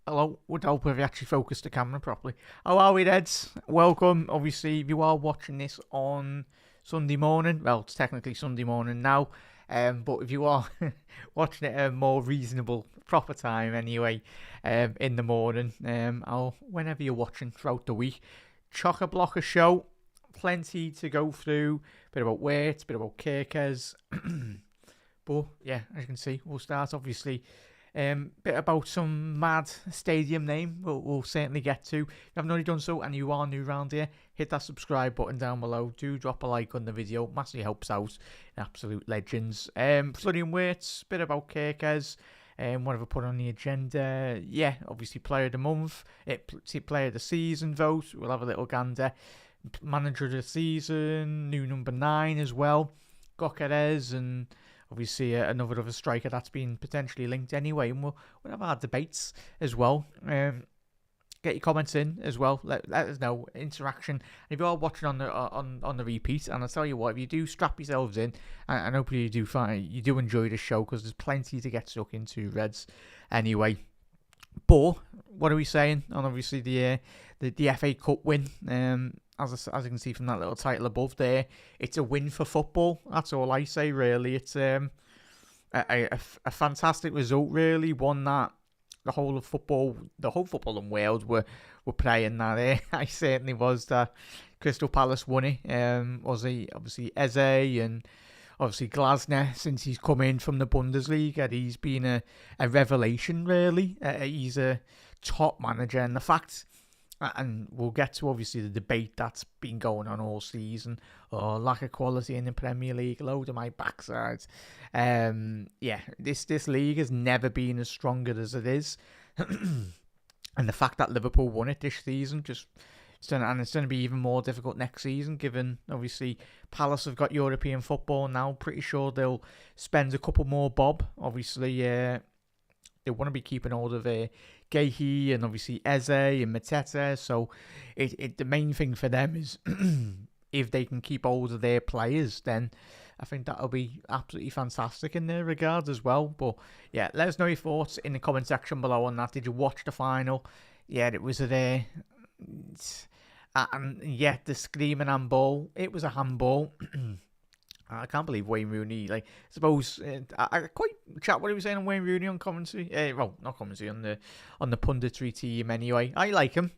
Hello, would help if you actually focus the camera properly. How are we, Reds? Welcome. Obviously, if you are watching this on Sunday morning, well, it's technically Sunday morning now, but if you are watching it at a more reasonable, proper time anyway, in the morning, or whenever you're watching throughout the week, chock-a-block show, plenty to go through, bit about Wirtz, bit about Kerkez, but yeah, as you can see, we'll start obviously. Bit about some mad stadium name we'll certainly get to. If you haven't already done so and you are new around here, hit that subscribe button down below. Do drop a like on the video. Massively helps out. Absolute legends. Flooding Wirtz, bit about Kerkez. What have I put on the agenda? Yeah, obviously player of the month. Player of the season vote. We'll have a little gander. Manager of the season. New number 9 as well. Kerkez and... obviously, another other striker that's been potentially linked anyway, and we'll have our debates as well. Get your comments in as well. Let us know interaction. And if you are watching on the repeat, and I tell you what, if you do strap yourselves in, and hopefully you do enjoy the show because there's plenty to get stuck into, Reds. Anyway, but what are we saying on obviously the FA Cup win? As you can see from that little title above there, it's a win for football. That's all I say, really. It's a fantastic result, really. One that the whole football in Wales were playing that. I certainly was that Crystal Palace won it. Obviously Eze and obviously Glasner, since he's come in from the Bundesliga, he's been a revelation, really. He's a top manager, and the fact... and we'll get to obviously the debate that's been going on all season, or lack of quality in the Premier League, load of my backside. Yeah, this league has never been as strong as it is, and the fact that Liverpool won it this season it's going to be even more difficult next season, given obviously Palace have got European football now. Pretty sure they'll spend a couple more bob. Obviously, they want to be keeping hold of Gehi and obviously Eze and Mateta. So the main thing for them is if they can keep hold of their players, then I think that'll be absolutely fantastic in their regard as well. But yeah, let us know your thoughts in the comment section below on that. Did you watch the final? Yeah, it was and yeah, the screaming handball. It was a handball. I can't believe Wayne Rooney. Like, I suppose I quite chat what he was saying on Wayne Rooney on commentary. Well, not commentary, on the punditry team. Anyway, I like him.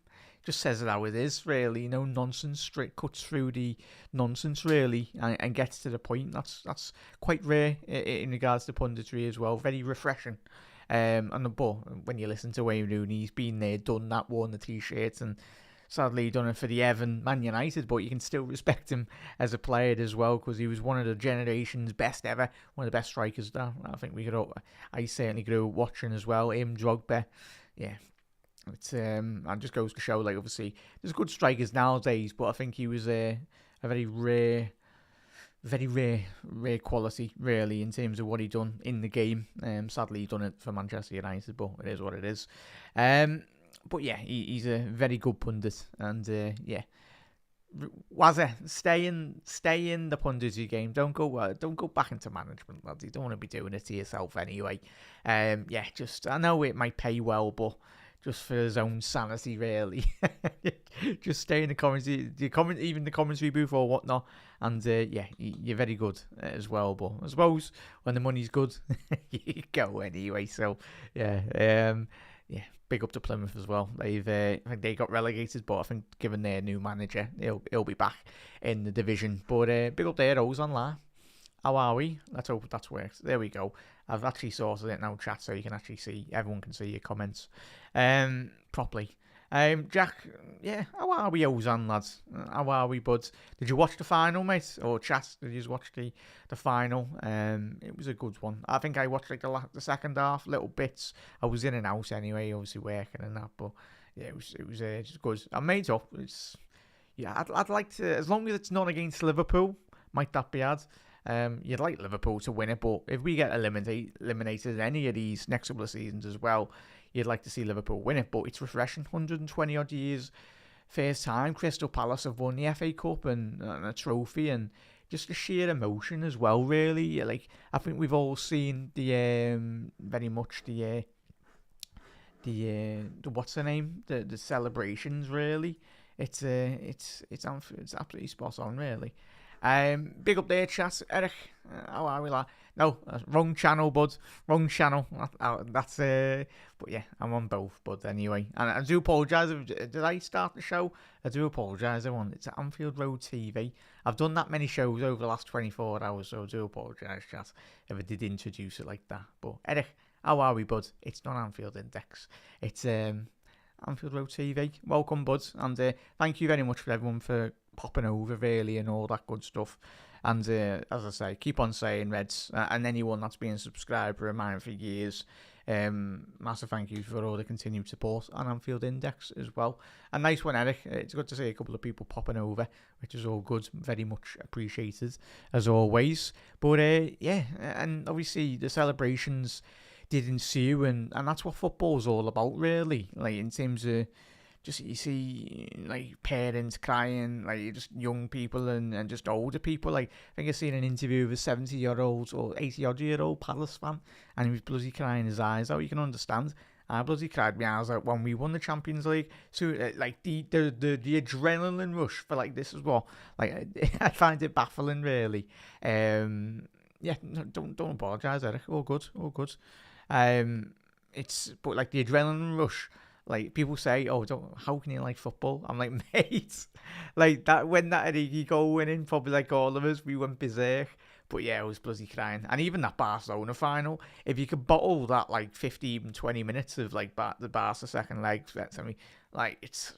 Just says it how it is, really. No nonsense. Straight cuts through the nonsense, really, and gets to the point. That's quite rare in regards to punditry as well. Very refreshing. But when you listen to Wayne Rooney, he's been there, done that, worn the t-shirts, and sadly, he done it for the Man United, but you can still respect him as a player as well, because he was one of the generation's best ever, one of the best strikers that I think I certainly grew up watching as well. Him, Drogba, yeah. It's and just goes to show, like, obviously, there's good strikers nowadays, but I think he was a very rare quality, really, in terms of what he done in the game. Sadly, he done it for Manchester United, but it is what it is. But yeah, he's a very good pundit, and yeah, Wazza, stay in the punditry game. Don't go back into management, lads. You don't want to be doing it to yourself anyway. Yeah, I know it might pay well, but just for his own sanity, really, just stay in the commentary, even the commentary booth or whatnot. And yeah, you're very good as well. But I suppose when the money's good, you go anyway. So yeah. Yeah, big up to Plymouth as well. I think they got relegated, but I think given their new manager, he'll be back in the division. But big up there, O's online. How are we? Let's hope that's worked. There we go. I've actually sorted it now, chat, so you can actually everyone can see your comments properly. Jack, yeah, how are we, Ozan, lads? How are we, buds? Did you watch the final, mate? Or chat, did you just watch the final? It was a good one. I think I watched like the second half, little bits. I was in and out anyway, obviously working and that, but yeah, it was just good. I made up. I'd like to, as long as it's not against Liverpool, might that be ad? You'd like Liverpool to win it, but if we get eliminated in any of these next couple of seasons as well, you'd like to see Liverpool win it. But it's refreshing. 120 odd years, first time Crystal Palace have won the FA Cup and a trophy, and just the sheer emotion as well. Really, like I think we've all seen the very much the the what's the name, the celebrations really. It's absolutely spot on really. Big up there, chat, Eric. How are we, lad? No, wrong channel, bud. Wrong channel. That's but yeah, I'm on both, bud. Anyway, and I do apologise. Did I start the show? I do apologise, everyone. It's at Anfield Road TV. I've done that many shows over the last 24 hours, so I do apologise, chat, if I did introduce it like that. But Eric, how are we, bud? It's not Anfield Index. It's Anfield Road TV. Welcome, buds, and thank you very much for everyone for popping over, really, and all that good stuff. And as I say, keep on saying, Reds, and anyone that's been a subscriber of mine for years. Massive thank you for all the continued support on Anfield Index as well. A nice one, Eric. It's good to see a couple of people popping over, which is all good. Very much appreciated, as always. But yeah, and obviously the celebrations did ensue, and that's what football's all about, really. Like, in terms of just, you see, like, parents crying, like, just young people and just older people. Like, I think I seen an interview with a 70-year-old or 80-odd-year-old Palace fan, and he was bloody crying his eyes out. You can understand. I bloody cried my eyes out when we won the Champions League. So, like, the adrenaline rush for, like, this as well. Like, I find it baffling, really. Yeah, don't apologise, Eric. All good. But like the adrenaline rush, like people say, oh, how can you like football? I'm like, mate, like that when that Origi goal went in, probably like all of us, we went berserk. But yeah, I was bloody crying. And even that Barcelona final, if you could bottle that like 15, 20 minutes of like the Barca second leg, like it's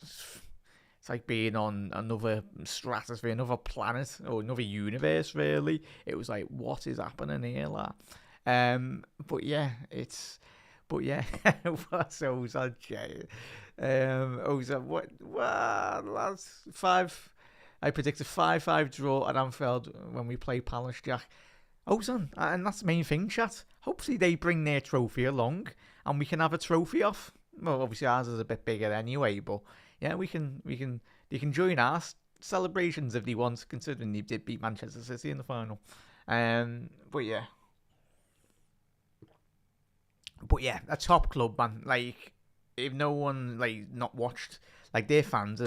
like being on another stratosphere, another planet, or another universe, really. It was like, what is happening here, lad? But yeah, what's Ozan Jay? Ozan, what, lads? I predicted 5-5 draw at Anfield when we play Palace, Jack. Ozan, and that's the main thing, chat. Hopefully they bring their trophy along, and we can have a trophy off. Well, obviously ours is a bit bigger anyway, but yeah, they can join our celebrations if they want, considering they did beat Manchester City in the final. But yeah, a top club, man. Like, if no one not watched, like, their fans,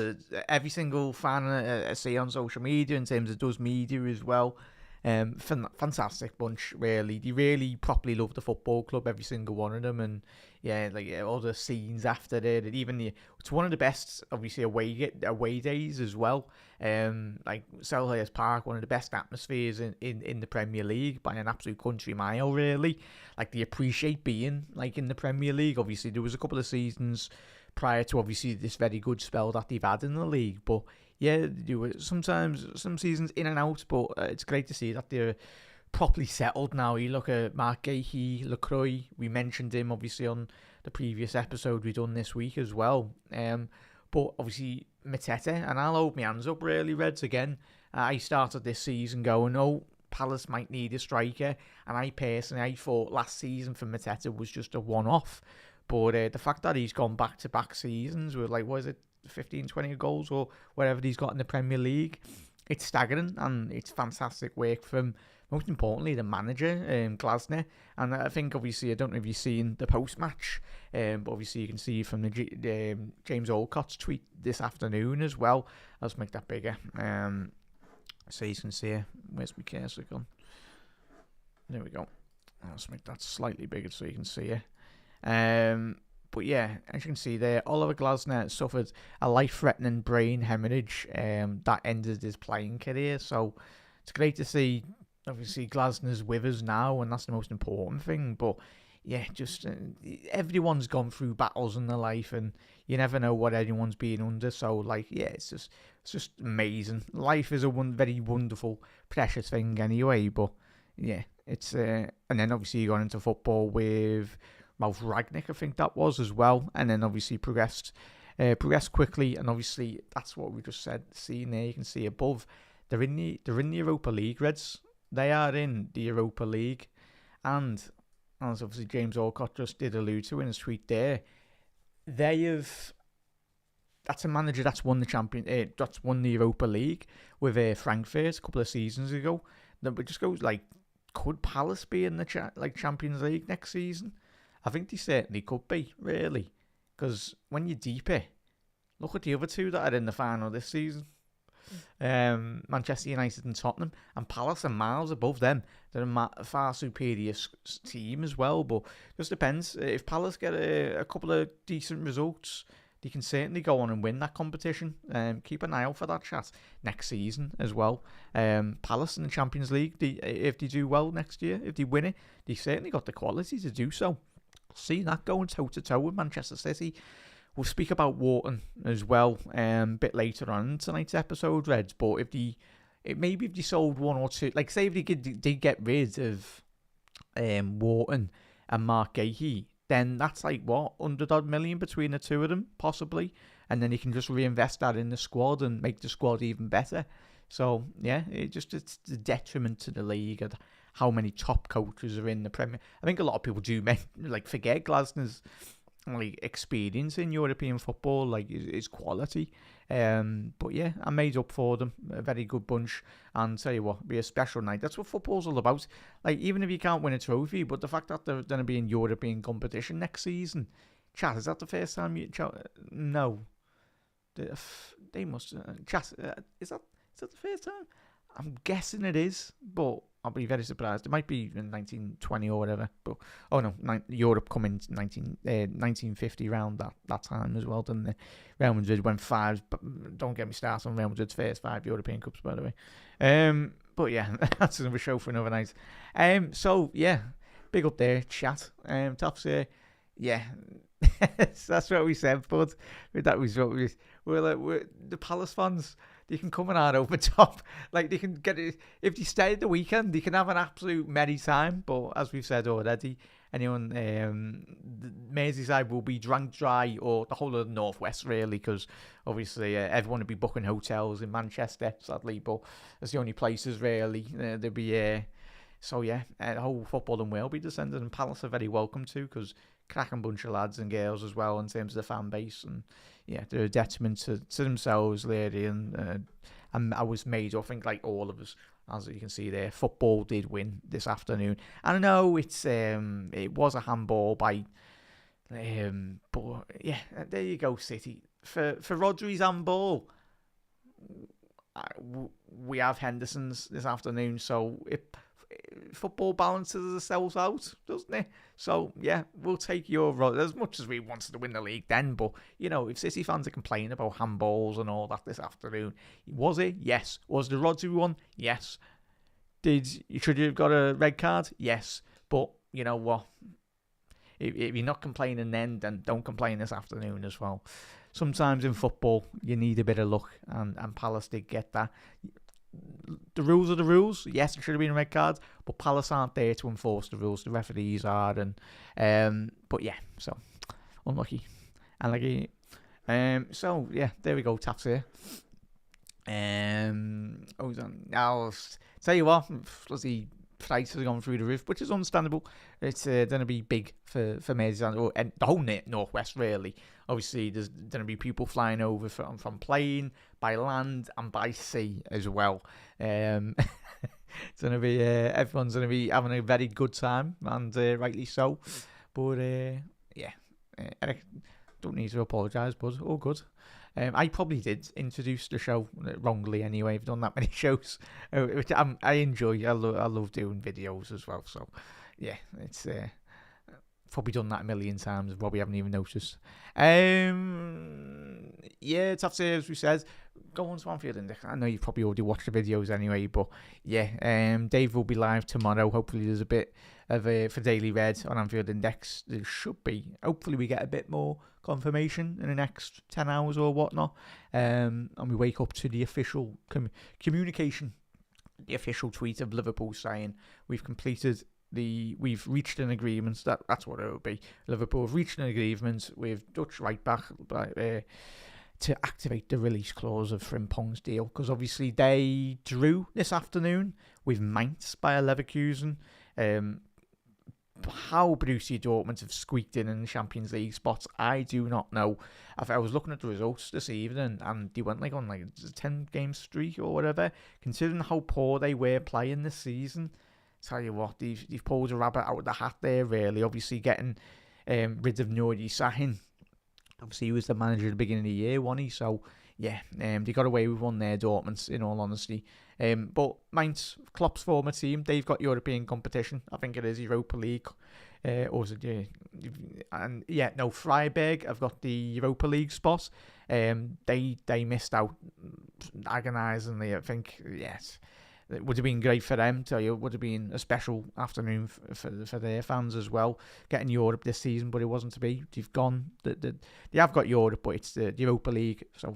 every single fan I see on social media, in terms of does media as well. Fantastic bunch, really. They really properly love the football club, every single one of them, and yeah, like all the scenes after it, and even it's one of the best, obviously, away days as well. Like Selhurst Park, one of the best atmospheres in the Premier League by an absolute country mile, really. Like, they appreciate being like in the Premier League. Obviously, there was a couple of seasons prior to obviously this very good spell that they've had in the league, but yeah, they were sometimes some seasons in and out, but it's great to see that they're properly settled now. You look at Mark Gahey, Lacroix, we mentioned him obviously on the previous episode we done this week as well. But obviously Mateta, and I'll hold my hands up, really, Reds, again. I started this season going, oh, Palace might need a striker, and I thought last season for Mateta was just a one-off. But the fact that he's gone back-to-back seasons with, like, what is it, 15, 20 goals or whatever he's got in the Premier League, it's staggering, and it's fantastic work from, most importantly, the manager, Glasner. And I think, obviously, I don't know if you've seen the post-match, but obviously you can see from the James Olcott's tweet this afternoon as well. I'll just make that bigger, so you can see it. Where's my cursor gone? There we go. I'll just make that slightly bigger so you can see it. But yeah, as you can see there, Oliver Glasner suffered a life-threatening brain hemorrhage that ended his playing career. So it's great to see, obviously, Glasner's with us now, and that's the most important thing. But yeah, just everyone's gone through battles in their life, and you never know what anyone's been under. So, like, yeah, it's just amazing. Life is a very wonderful, precious thing anyway. But yeah, it's and then obviously you got into football with Ralph Ragnick, I think that was, as well, and then obviously progressed quickly, and obviously that's what we just said. Seeing there, you can see above, they're in the Europa League, Reds. They are in the Europa League, and as obviously James Olcott just did allude to in his tweet there, that's a manager that's won the Europa League with Frankfurt a couple of seasons ago. That just goes like, could Palace be in the Champions League next season? I think they certainly could be, really. Because when you're deeper, look at the other two that are in the final this season. Manchester United and Tottenham, and Palace are miles above them. They're a far superior team as well, but just depends. If Palace get a couple of decent results, they can certainly go on and win that competition. Keep an eye out for that chat next season as well. Palace in the Champions League, if they do well next year, if they win it, they certainly got the quality to do so. See that going toe-to-toe with Manchester City. We'll speak about Wharton as well a bit later on in tonight's episode, Reds. But maybe if they sold one or two, like say if they did get rid of Wharton and Mark Gahey, then that's like what, $100 million between the two of them, possibly. And then you can just reinvest that in the squad and make the squad even better. So, yeah, it's the detriment to the league and how many top coaches are in the Premier. I think a lot of people do forget Glasner's experience in European football, his quality. But yeah, I made up for them. A very good bunch. And tell you what, it'll be a special night. That's what football's all about. Even if you can't win a trophy, but the fact that they're going to be in European competition next season. Chat, is that the first time you... No. They must... Chat, is that the first time? I'm guessing it is, but I'll be very surprised. It might be in 1920 or whatever. But Europe come in 1950 round that time as well, didn't they? Real Madrid went 5. But don't get me started on Real Madrid's first 5 European Cups, by the way. But yeah, that's another show for another night. So yeah, big up there, chat. Tops here, yeah. That's what we said, bud. That was what we're the Palace fans. They can come out over top. They can get it. If they stay the weekend, they can have an absolute merry time. But as we've said already, anyone, Merseyside will be drank dry, or the whole of the Northwest, really, because obviously everyone will be booking hotels in Manchester, sadly. But it's the only places, really. There'll be... So yeah, the whole football and will be descended, and Palace are very welcome to, because cracking bunch of lads and girls as well in terms of the fan base, and yeah, they're a detriment to themselves, lady, and I was made, I think, like all of us, as you can see there, football did win this afternoon. I know it was a handball by, but yeah, there you go, City. For Rodri's handball, we have Henderson's this afternoon, so football balances itself out, doesn't it? So yeah, we'll take your as much as we wanted to win the league then, but if City fans are complaining about handballs and all that this afternoon, was it? Yes. Was the Rodri one? Yes. Should you have got a red card? Yes. But you know what? If you're not complaining then don't complain this afternoon as well. Sometimes in football you need a bit of luck, and Palace did get that. The rules are the rules. Yes, it should have been a red card, but Palace aren't there to enforce the rules. The referees are, and but yeah, so unlucky. So yeah, there we go. Taps here. I'll tell you what, bloody prices are going through the roof, which is understandable. It's going to be big for Merseyside and the whole Northwest, really. Obviously, there's going to be people flying over from plane, by land, and by sea as well. It's going to be everyone's going to be having a very good time, and rightly so. But yeah, Eric, don't need to apologise, bud. All good. I probably did introduce the show wrongly anyway. I've done that many shows, which I enjoy. I love doing videos as well. So, yeah, it's probably done that a million times. Probably haven't even noticed. Yeah, it's after, as we said, go on to Anfield Index. I know you've probably already watched the videos anyway, but yeah, Dave will be live tomorrow. Hopefully there's a bit of for Daily Red on Anfield Index. There should be. Hopefully we get a bit more confirmation in the next 10 hours or whatnot, and we wake up to the official communication, the official tweet of Liverpool saying we've reached an agreement. That's what it will be. Liverpool have reached an agreement with Dutch right back to activate the release clause of Frimpong's deal, because obviously they drew this afternoon with Mainz by Leverkusen. How Borussia Dortmund have squeaked in the Champions League spots, I do not know. I was looking at the results this evening, and they went on a 10-game streak or whatever. Considering how poor they were playing this season, tell you what, they've pulled a rabbit out of the hat there, really. Obviously getting rid of Nuri Sahin Obviously, he was the manager at the beginning of the year, wasn't he? So, yeah, they got away with one there, Dortmund, in all honesty. But Mainz, Klopp's former team, they've got European competition. I think it is Europa League. Or is it, Freiburg have got the Europa League spot. They missed out agonisingly, I think, yes. It would have been great for them. Tell you, it would have been a special afternoon for their fans as well, getting Europe this season. But it wasn't to be. They've gone. They have got Europe, but it's the Europa League. So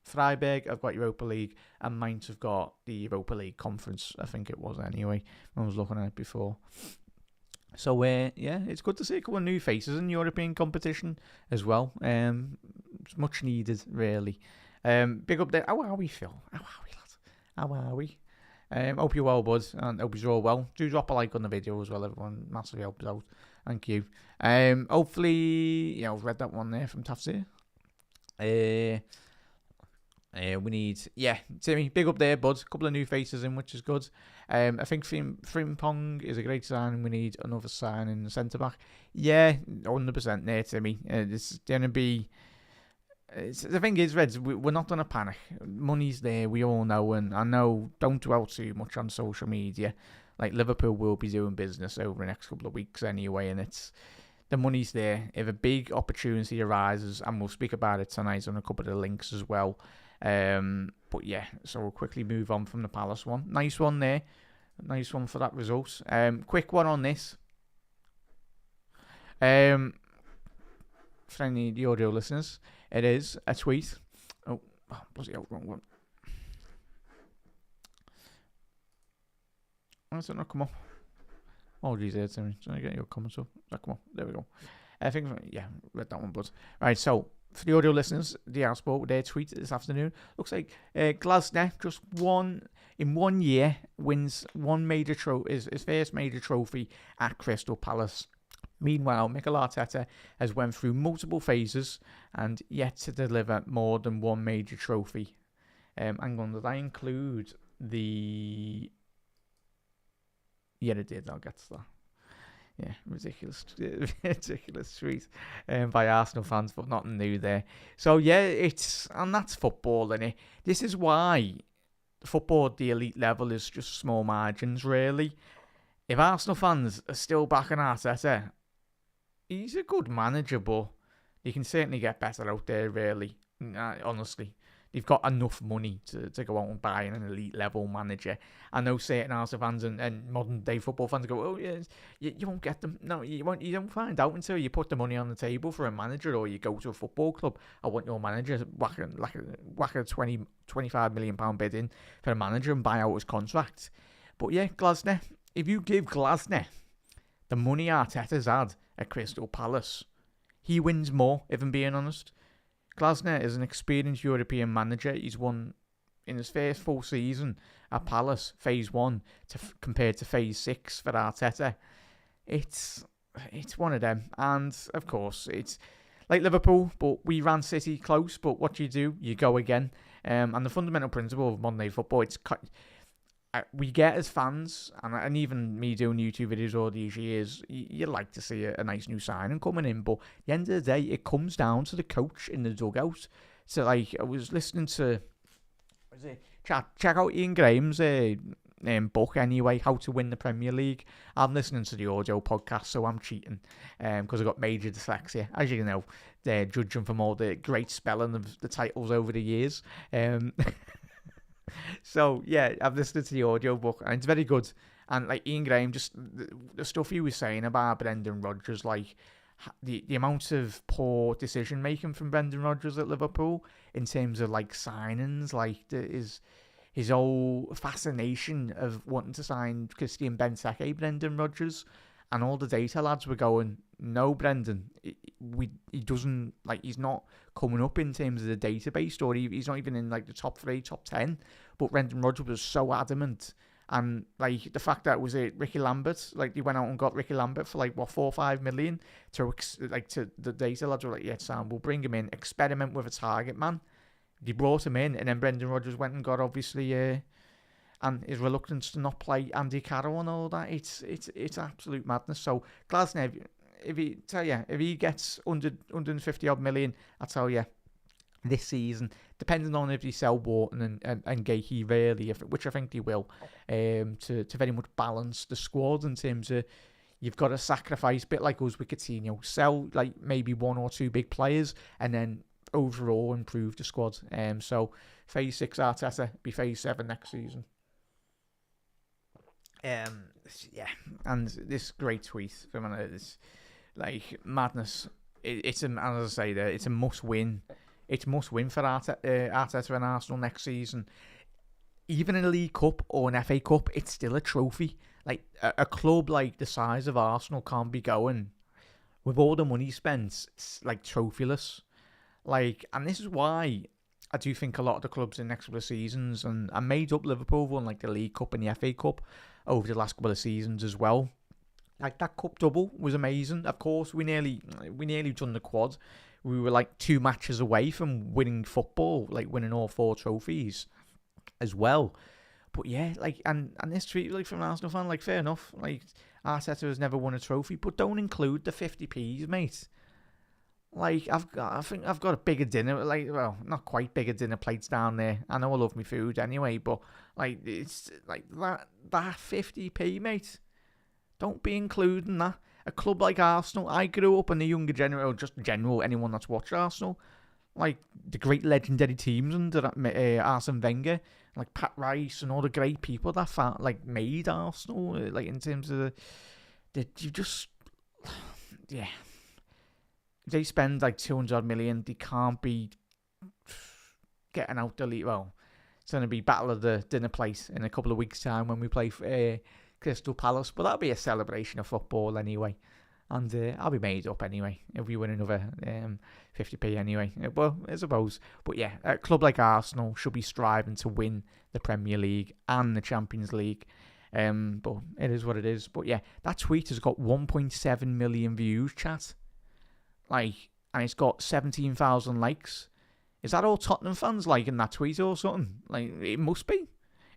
Freiburg have got Europa League, and Mainz have got the Europa League Conference. I think it was anyway. I was looking at it before. So it's good to see a couple of new faces in European competition as well. It's much needed, really. Big up there. How are we, Phil? How are we, lads? How are we? Hope you're well, bud, and hope you're all well. Do drop a like on the video as well, everyone. Massively helps out. Thank you. Hopefully, I've read that one there from Tafsir. We need, Timmy, big up there, bud. A couple of new faces in, which is good. I think Frimpong is a great sign. We need another sign in the centre back. Yeah, 100% there, Timmy. It's going to be. The thing is, Reds, we're not going to panic. Money's there, we all know, and I know, don't dwell too much on social media. Like, Liverpool will be doing business over the next couple of weeks anyway, and the money's there. If a big opportunity arises, and we'll speak about it tonight on a couple of the links as well. But yeah, so we'll quickly move on from the Palace one. Nice one there. Nice one for that result. Quick one on this. For any of the audio listeners, it is a tweet. Oh, bloody hell, wrong one. Why does it not come up? Oh, geez, there, Timmy. Trying to get your comments up. Come on, there we go. I think, read that one, bud. Right, so, for the audio listeners, the Sport with their tweet this afternoon. Looks like Glasner, just in 1 year, wins one major his first major trophy at Crystal Palace. Meanwhile, Mikel Arteta has went through multiple phases and yet to deliver more than one major trophy. Hang on, did I include the... Yeah, it did. I'll get to that. Yeah, ridiculous tweet by Arsenal fans, but nothing new there. So yeah, and that's football, innit? This is why football at the elite level is just small margins, really. If Arsenal fans are still backing Arteta, he's a good manager, but you can certainly get better out there, really. Honestly, you've got enough money to go out and buy an elite level manager. I know certain Arsenal fans and modern day football fans go, oh yeah, you won't get them. No, you won't. You don't find out until you put the money on the table for a manager, or you go to a football club. I want your manager to whack a 25 million pound bid in for a manager and buy out his contract. But yeah, Glasner. If you give Glasner the money Arteta's had at Crystal Palace, he wins more, if I'm being honest. Glasner is an experienced European manager. He's won in his first full season at Palace, Phase 1, compared to Phase 6 for Arteta. It's one of them. And, of course, it's like Liverpool, but we ran City close. But what do? You go again. And the fundamental principle of modern day football, we get as fans, and even me doing YouTube videos all these years, you like to see a nice new signing coming in, but at the end of the day, it comes down to the coach in the dugout. So, like, I was listening to, check out Ian Graham's book anyway, How to Win the Premier League. I'm listening to the audio podcast, so I'm cheating, because I've got major dyslexia, as you know, judging from all the great spelling of the titles over the years. So, yeah, I've listened to the audio book, and it's very good. And, like, Ian Graham, just the stuff he was saying about Brendan Rodgers, like, the amount of poor decision-making from Brendan Rodgers at Liverpool in terms of, like, signings, like, his whole fascination of wanting to sign Christian Benteke, Brendan Rodgers, and all the data lads were going, no, Brendan, he doesn't, like, he's not coming up in terms of the database, or he's not even in, like, the top 3, top 10, but Brendan Rodgers was so adamant, and, like, the fact that it was Ricky Lambert, like, they went out and got Ricky Lambert for, like, 4 or 5 million, to the data lads were like, yeah, Sam, we'll bring him in, experiment with a target man. They brought him in, and then Brendan Rodgers went and got, obviously, and his reluctance to not play Andy Carroll and all that, it's absolute madness. So Glasner, if he gets 150 odd million, I tell you, this season, depending on if they sell Wharton and Gakey really, which I think they will, to very much balance the squad in terms of you've got to sacrifice, a bit like us with Coutinho, sell like maybe one or two big players and then overall improve the squad. So phase 6 Arteta, be phase 7 next season. And this great tweet from this like madness. It's as I say there, it's a must win. It's must win for Arteta and Arsenal next season. Even in a League Cup or an FA Cup, it's still a trophy. Like a club like the size of Arsenal can't be going with all the money spent. It's like trophyless. Like, and this is why I do think a lot of the clubs in the next couple of seasons, and I made up Liverpool won like the League Cup and the FA Cup over the last couple of seasons as well. Like that cup double was amazing. Of course, we nearly done the quad. We were like 2 matches away from winning football, like winning all 4 trophies as well. But yeah, like and this tweet like from an Arsenal fan, like fair enough. Like Arteta has never won a trophy, but don't include the 50p's, mate. Like I think I've got a bigger dinner, like well, not quite bigger dinner plates down there. I know I love my food anyway, but like it's like that 50p, mate. Don't be including that. A club like Arsenal, I grew up in the younger generation, or just general anyone that's watched Arsenal, like the great legendary teams under Arsene Wenger, like Pat Rice and all the great people that made Arsenal, like in terms of you just yeah. They spend like 200 million. They can't be getting out the league. Well, it's going to be Battle of the Dinner Plate in a couple of weeks' time when we play Crystal Palace. But that'll be a celebration of football anyway. And I'll be made up anyway if we win another 50p anyway. Well, I suppose. But yeah, a club like Arsenal should be striving to win the Premier League and the Champions League. But it is what it is. But yeah, that tweet has got 1.7 million views, chat. Like, and it's got 17,000 likes. Is that all Tottenham fans liking that tweet or something? Like, it must be.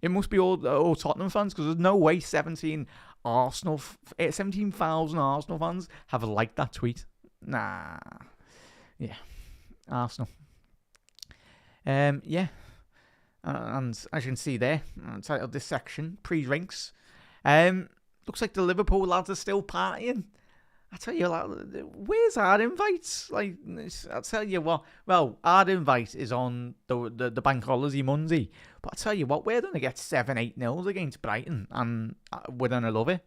It must be all Tottenham fans, because there's no way 17,000 Arsenal fans have liked that tweet. Nah. Yeah. Arsenal. Yeah. And as you can see there, titled this section, pre-drinks. Looks like the Liverpool lads are still partying. I tell you, like, where's our invites? Like, I tell you what. Well, our invite is on the bank holiday Monday. But I tell you what, we're going to get 7-8-0 against Brighton, and we're going to love it.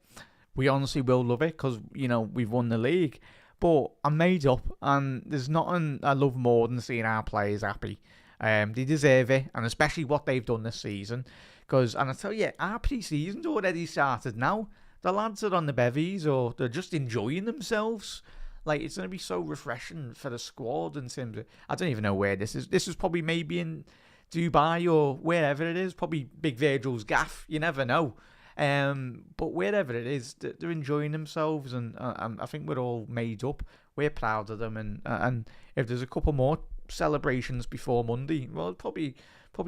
We honestly will love it because we've won the league. But I'm made up, and there's nothing I love more than seeing our players happy. They deserve it, and especially what they've done this season. And I tell you, our pre-season's already started now. The lads are on the bevies, or they're just enjoying themselves. Like, it's going to be so refreshing for the squad in terms of... I don't even know where this is. This is probably maybe in Dubai or wherever it is. Probably Big Virgil's gaff. You never know. But wherever it is, they're enjoying themselves, and I think we're all made up. We're proud of them, and if there's a couple more celebrations before Monday, well, probably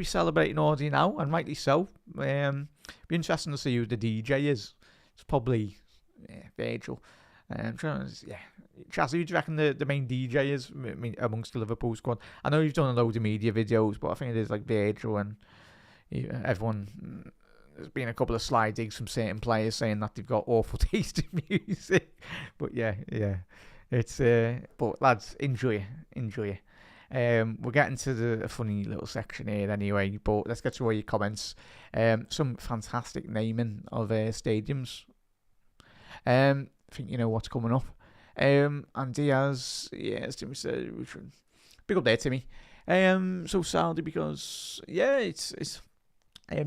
celebrating already now, and rightly so. Be interesting to see who the DJ is. It's probably Virgil. Chaz, who do you reckon the main DJ is amongst the Liverpool squad? I know you've done a load of media videos, but I think it is like Virgil, and everyone. There's been a couple of slide digs from certain players saying that they've got awful taste in music. But yeah. It's but lads, enjoy it. We're getting to the funny little section here anyway, but let's get to all your comments. Some fantastic naming of stadiums. I think you know what's coming up. And Diaz, as Timmy said, big up there, Timmy. So Saudi, because it's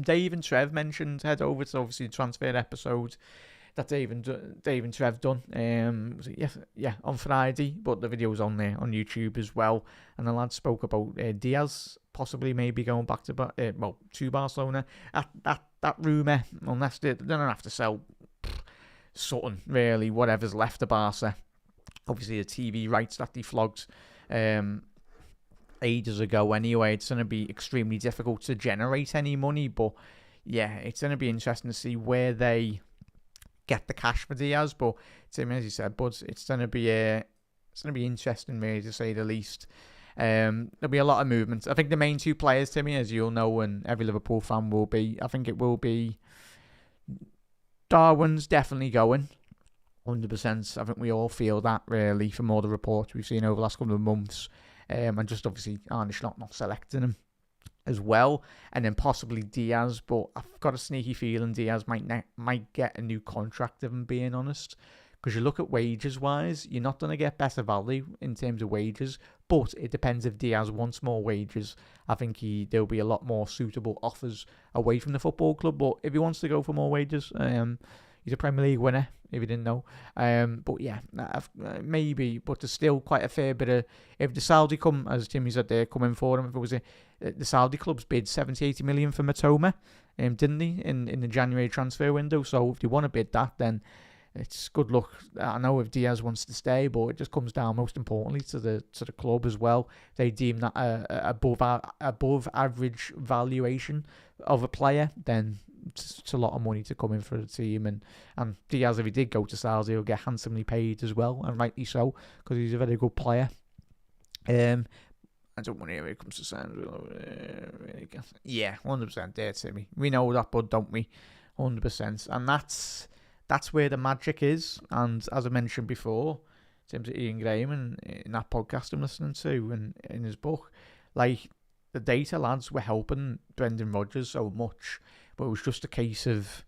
Dave and Trev mentioned, head over to obviously the transfer episode that Dave and Trev done. On Friday, but the video's on there on YouTube as well. And the lads spoke about Diaz possibly maybe going back to Barcelona. That rumour, unless they don't have to sell Sutton, really, whatever's left of Barca. Obviously, the TV rights that they flogged ages ago anyway. It's going to be extremely difficult to generate any money, but yeah, it's going to be interesting to see where they get the cash for Diaz. But Tim, as you said, but it's gonna be interesting, really, to say the least. There'll be a lot of movement. I think the main two players, Timmy, as you'll know, and every Liverpool fan will be, I think it will be Darwin's definitely going. 100%. I think we all feel that, really, from all the reports we've seen over the last couple of months. And just obviously Arne Slot not selecting him as well. And then possibly Diaz. But I've got a sneaky feeling Diaz might get a new contract, if I'm being honest. Because you look at wages-wise, you're not going to get better value in terms of wages. But it depends if Diaz wants more wages. I think there'll be a lot more suitable offers away from the football club. But if he wants to go for more wages, he's a Premier League winner, if you didn't know. But yeah, maybe. But there's still quite a fair bit of... If the Saudi come, as Timmy said there, come in for him, if it was the Saudi clubs bid 70-80 million for Matoma, didn't they, in the January transfer window? So if they want to bid that, then it's good luck. I know if Diaz wants to stay, but it just comes down most importantly to the club as well. They deem that above average valuation of a player, then it's a lot of money to come in for the team. And Diaz, if he did go to Saudi, he'll get handsomely paid as well, and rightly so, because he's a very good player. I don't want to hear when it comes to signs. Yeah, 100% there, Timmy. We know that, bud, don't we? 100%. And that's where the magic is. And as I mentioned before, in terms of Ian Graham and in that podcast I'm listening to and in his book, like, the data lads were helping Brendan Rodgers so much, but it was just a case of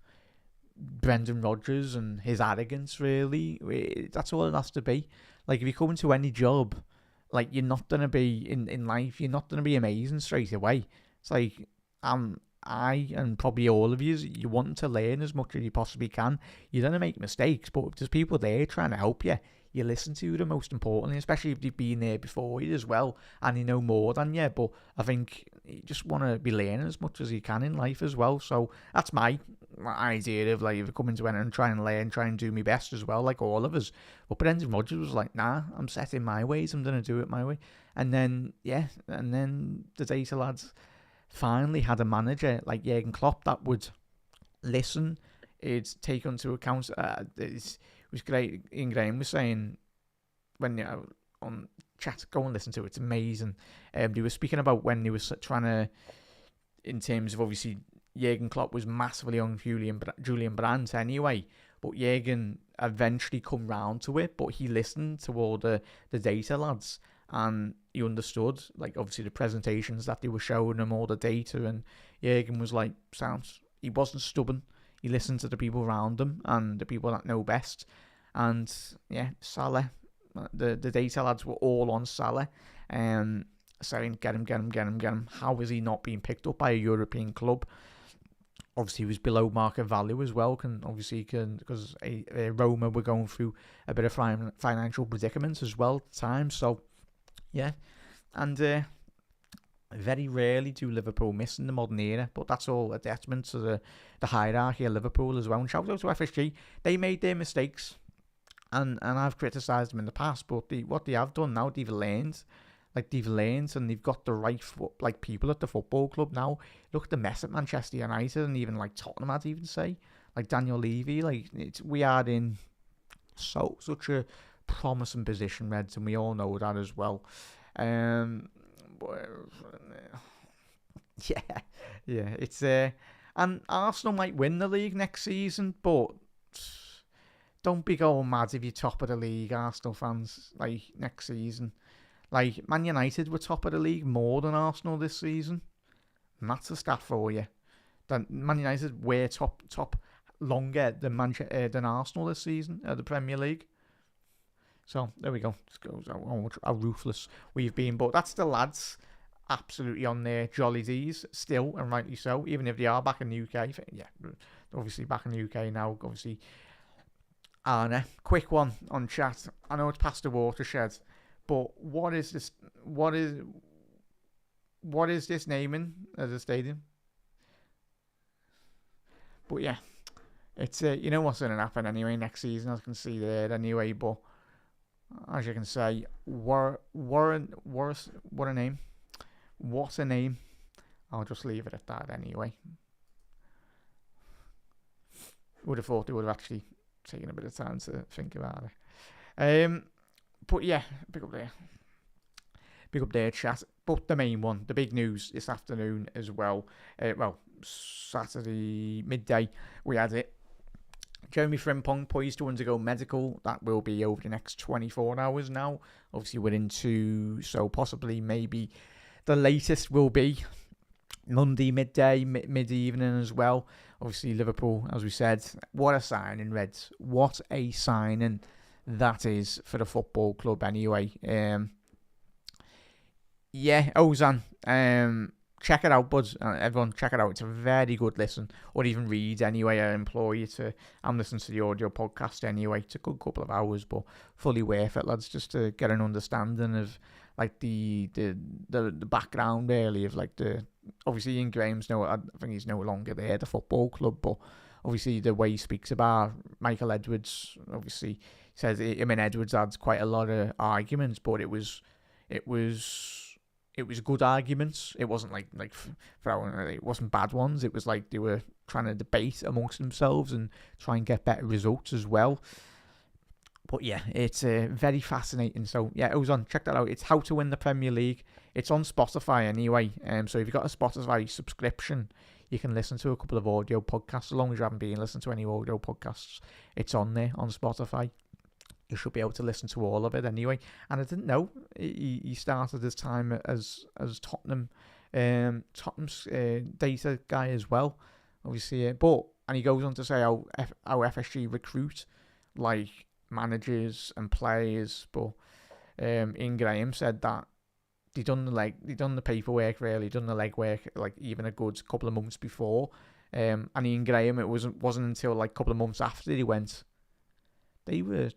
Brendan Rodgers and his arrogance, really. That's all it has to be. Like, if you come into any job, like, you're not going to be, in life, you're not going to be amazing straight away. It's like, I and probably all of you want to learn as much as you possibly can. You're going to make mistakes, but if there's people there trying to help you, you listen to them, most importantly, especially if they've been there before you as well, and you know more than you. But I think you just want to be learning as much as you can in life as well. So that's my idea of, like, if I come into it and try and learn, try and do my best as well, like all of us. But Brendan Rodgers was like, nah, I'm set in my ways, I'm going to do it my way. And then the data lads finally had a manager like Jurgen Klopp that would listen. It's take into account. It was great. Ian Graham was saying when on chat, go and listen to it. It's amazing. They were speaking about when they was trying to, in terms of, obviously, Jurgen Klopp was massively on Julian Brandt anyway, but Jurgen eventually come round to it. But he listened to all the data lads, and he understood, like, obviously the presentations that they were showing him, all the data, and Jurgen was like, sounds. He wasn't stubborn. He listened to the people around him and the people that know best. And yeah, Salah, the data lads were all on Salah, saying, get him. How is he not being picked up by a European club? Obviously, he was below market value as well. Because Roma were going through a bit of financial predicaments as well at the time. So yeah, and very rarely do Liverpool miss in the modern era, but that's all a detriment to the hierarchy of Liverpool as well. And shout out to FSG. They made their mistakes, and I've criticised them in the past, but what they have done now, they've learned, and they've got the right people at the football club now. Look at the mess at Manchester United, and even like Tottenham, I'd even say, like Daniel Levy. Like, we are in such a promising position, Reds, and we all know that as well. Yeah, it's and Arsenal might win the league next season, but don't be going mad if you're top of the league, Arsenal fans, like, next season. Like, Man United were top of the league more than Arsenal this season, and that's a stat for you. That Man United were top longer than Arsenal this season at the Premier League. So there we go. Just goes how ruthless we've been. But that's the lads absolutely on their jolly D's still, and rightly so, even if they are back in the UK. Yeah, obviously back in the UK now, obviously. Anna, quick one on chat. I know it's past the watershed, but what is this? What is this naming as a stadium? But yeah, it's you know what's going to happen anyway next season, as you can see there anyway. But as you can say, what a name. What a name. I'll just leave it at that anyway. Would have thought they would have actually taking a bit of time to think about it. But yeah, pick up their chat. But the main one, the big news this afternoon as well. Saturday midday, we had it. Jeremy Frimpong poised to undergo medical. That will be over the next 24 hours now. Obviously, we're into, so possibly maybe the latest will be Monday midday, mid-evening as well. Obviously, Liverpool, as we said, what a signing, Reds. What a signing that is for the football club anyway. Ozan, check it out, buds. Everyone, check it out. It's a very good listen. Or even read anyway. I implore you to. I'm listening to the audio podcast anyway. It's a good couple of hours, but fully worth it, lads, just to get an understanding of like the background really of like the. Obviously, Ian Graham's I think he's no longer there, the football club, but obviously the way he speaks about Michael Edwards, obviously he says, Edwards had quite a lot of arguments, but it was good arguments. It wasn't it wasn't bad ones. It was like they were trying to debate amongst themselves and try and get better results as well. But yeah, it's very fascinating. So yeah, Ozan, check that out. It's How to Win the Premier League. It's on Spotify anyway. So if you've got a Spotify subscription, you can listen to a couple of audio podcasts. As long as you haven't been listening to any audio podcasts, it's on there on Spotify. You should be able to listen to all of it anyway. And I didn't know he started his time as Tottenham's data guy as well. Obviously, and he goes on to say how FSG recruit like managers and players. But Ian Graham said that they done the paperwork really, done the legwork like even a good couple of months before. And Ian Graham, it wasn't until like a couple of months after he went, they were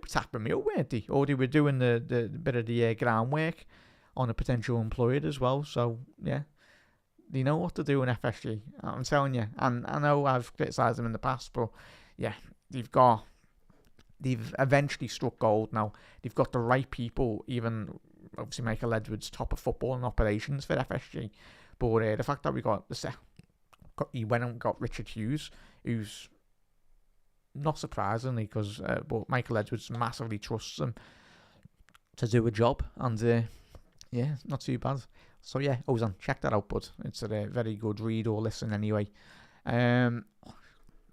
tapping me up, weren't they? Or they were doing the bit of the groundwork on a potential employer as well. So, yeah, they know what to do in FSG. I'm telling you. And I know I've criticised them in the past, but, yeah, they've eventually struck gold now. They've got the right people, even, obviously, Michael Edwards, top of football and operations for FSG. But the fact that he went and got Richard Hughes, who's... not surprisingly, because but Michael Edwards massively trusts him to do a job, and yeah, not too bad. So yeah, Ozan, check that out, bud. It's a very good read or listen anyway.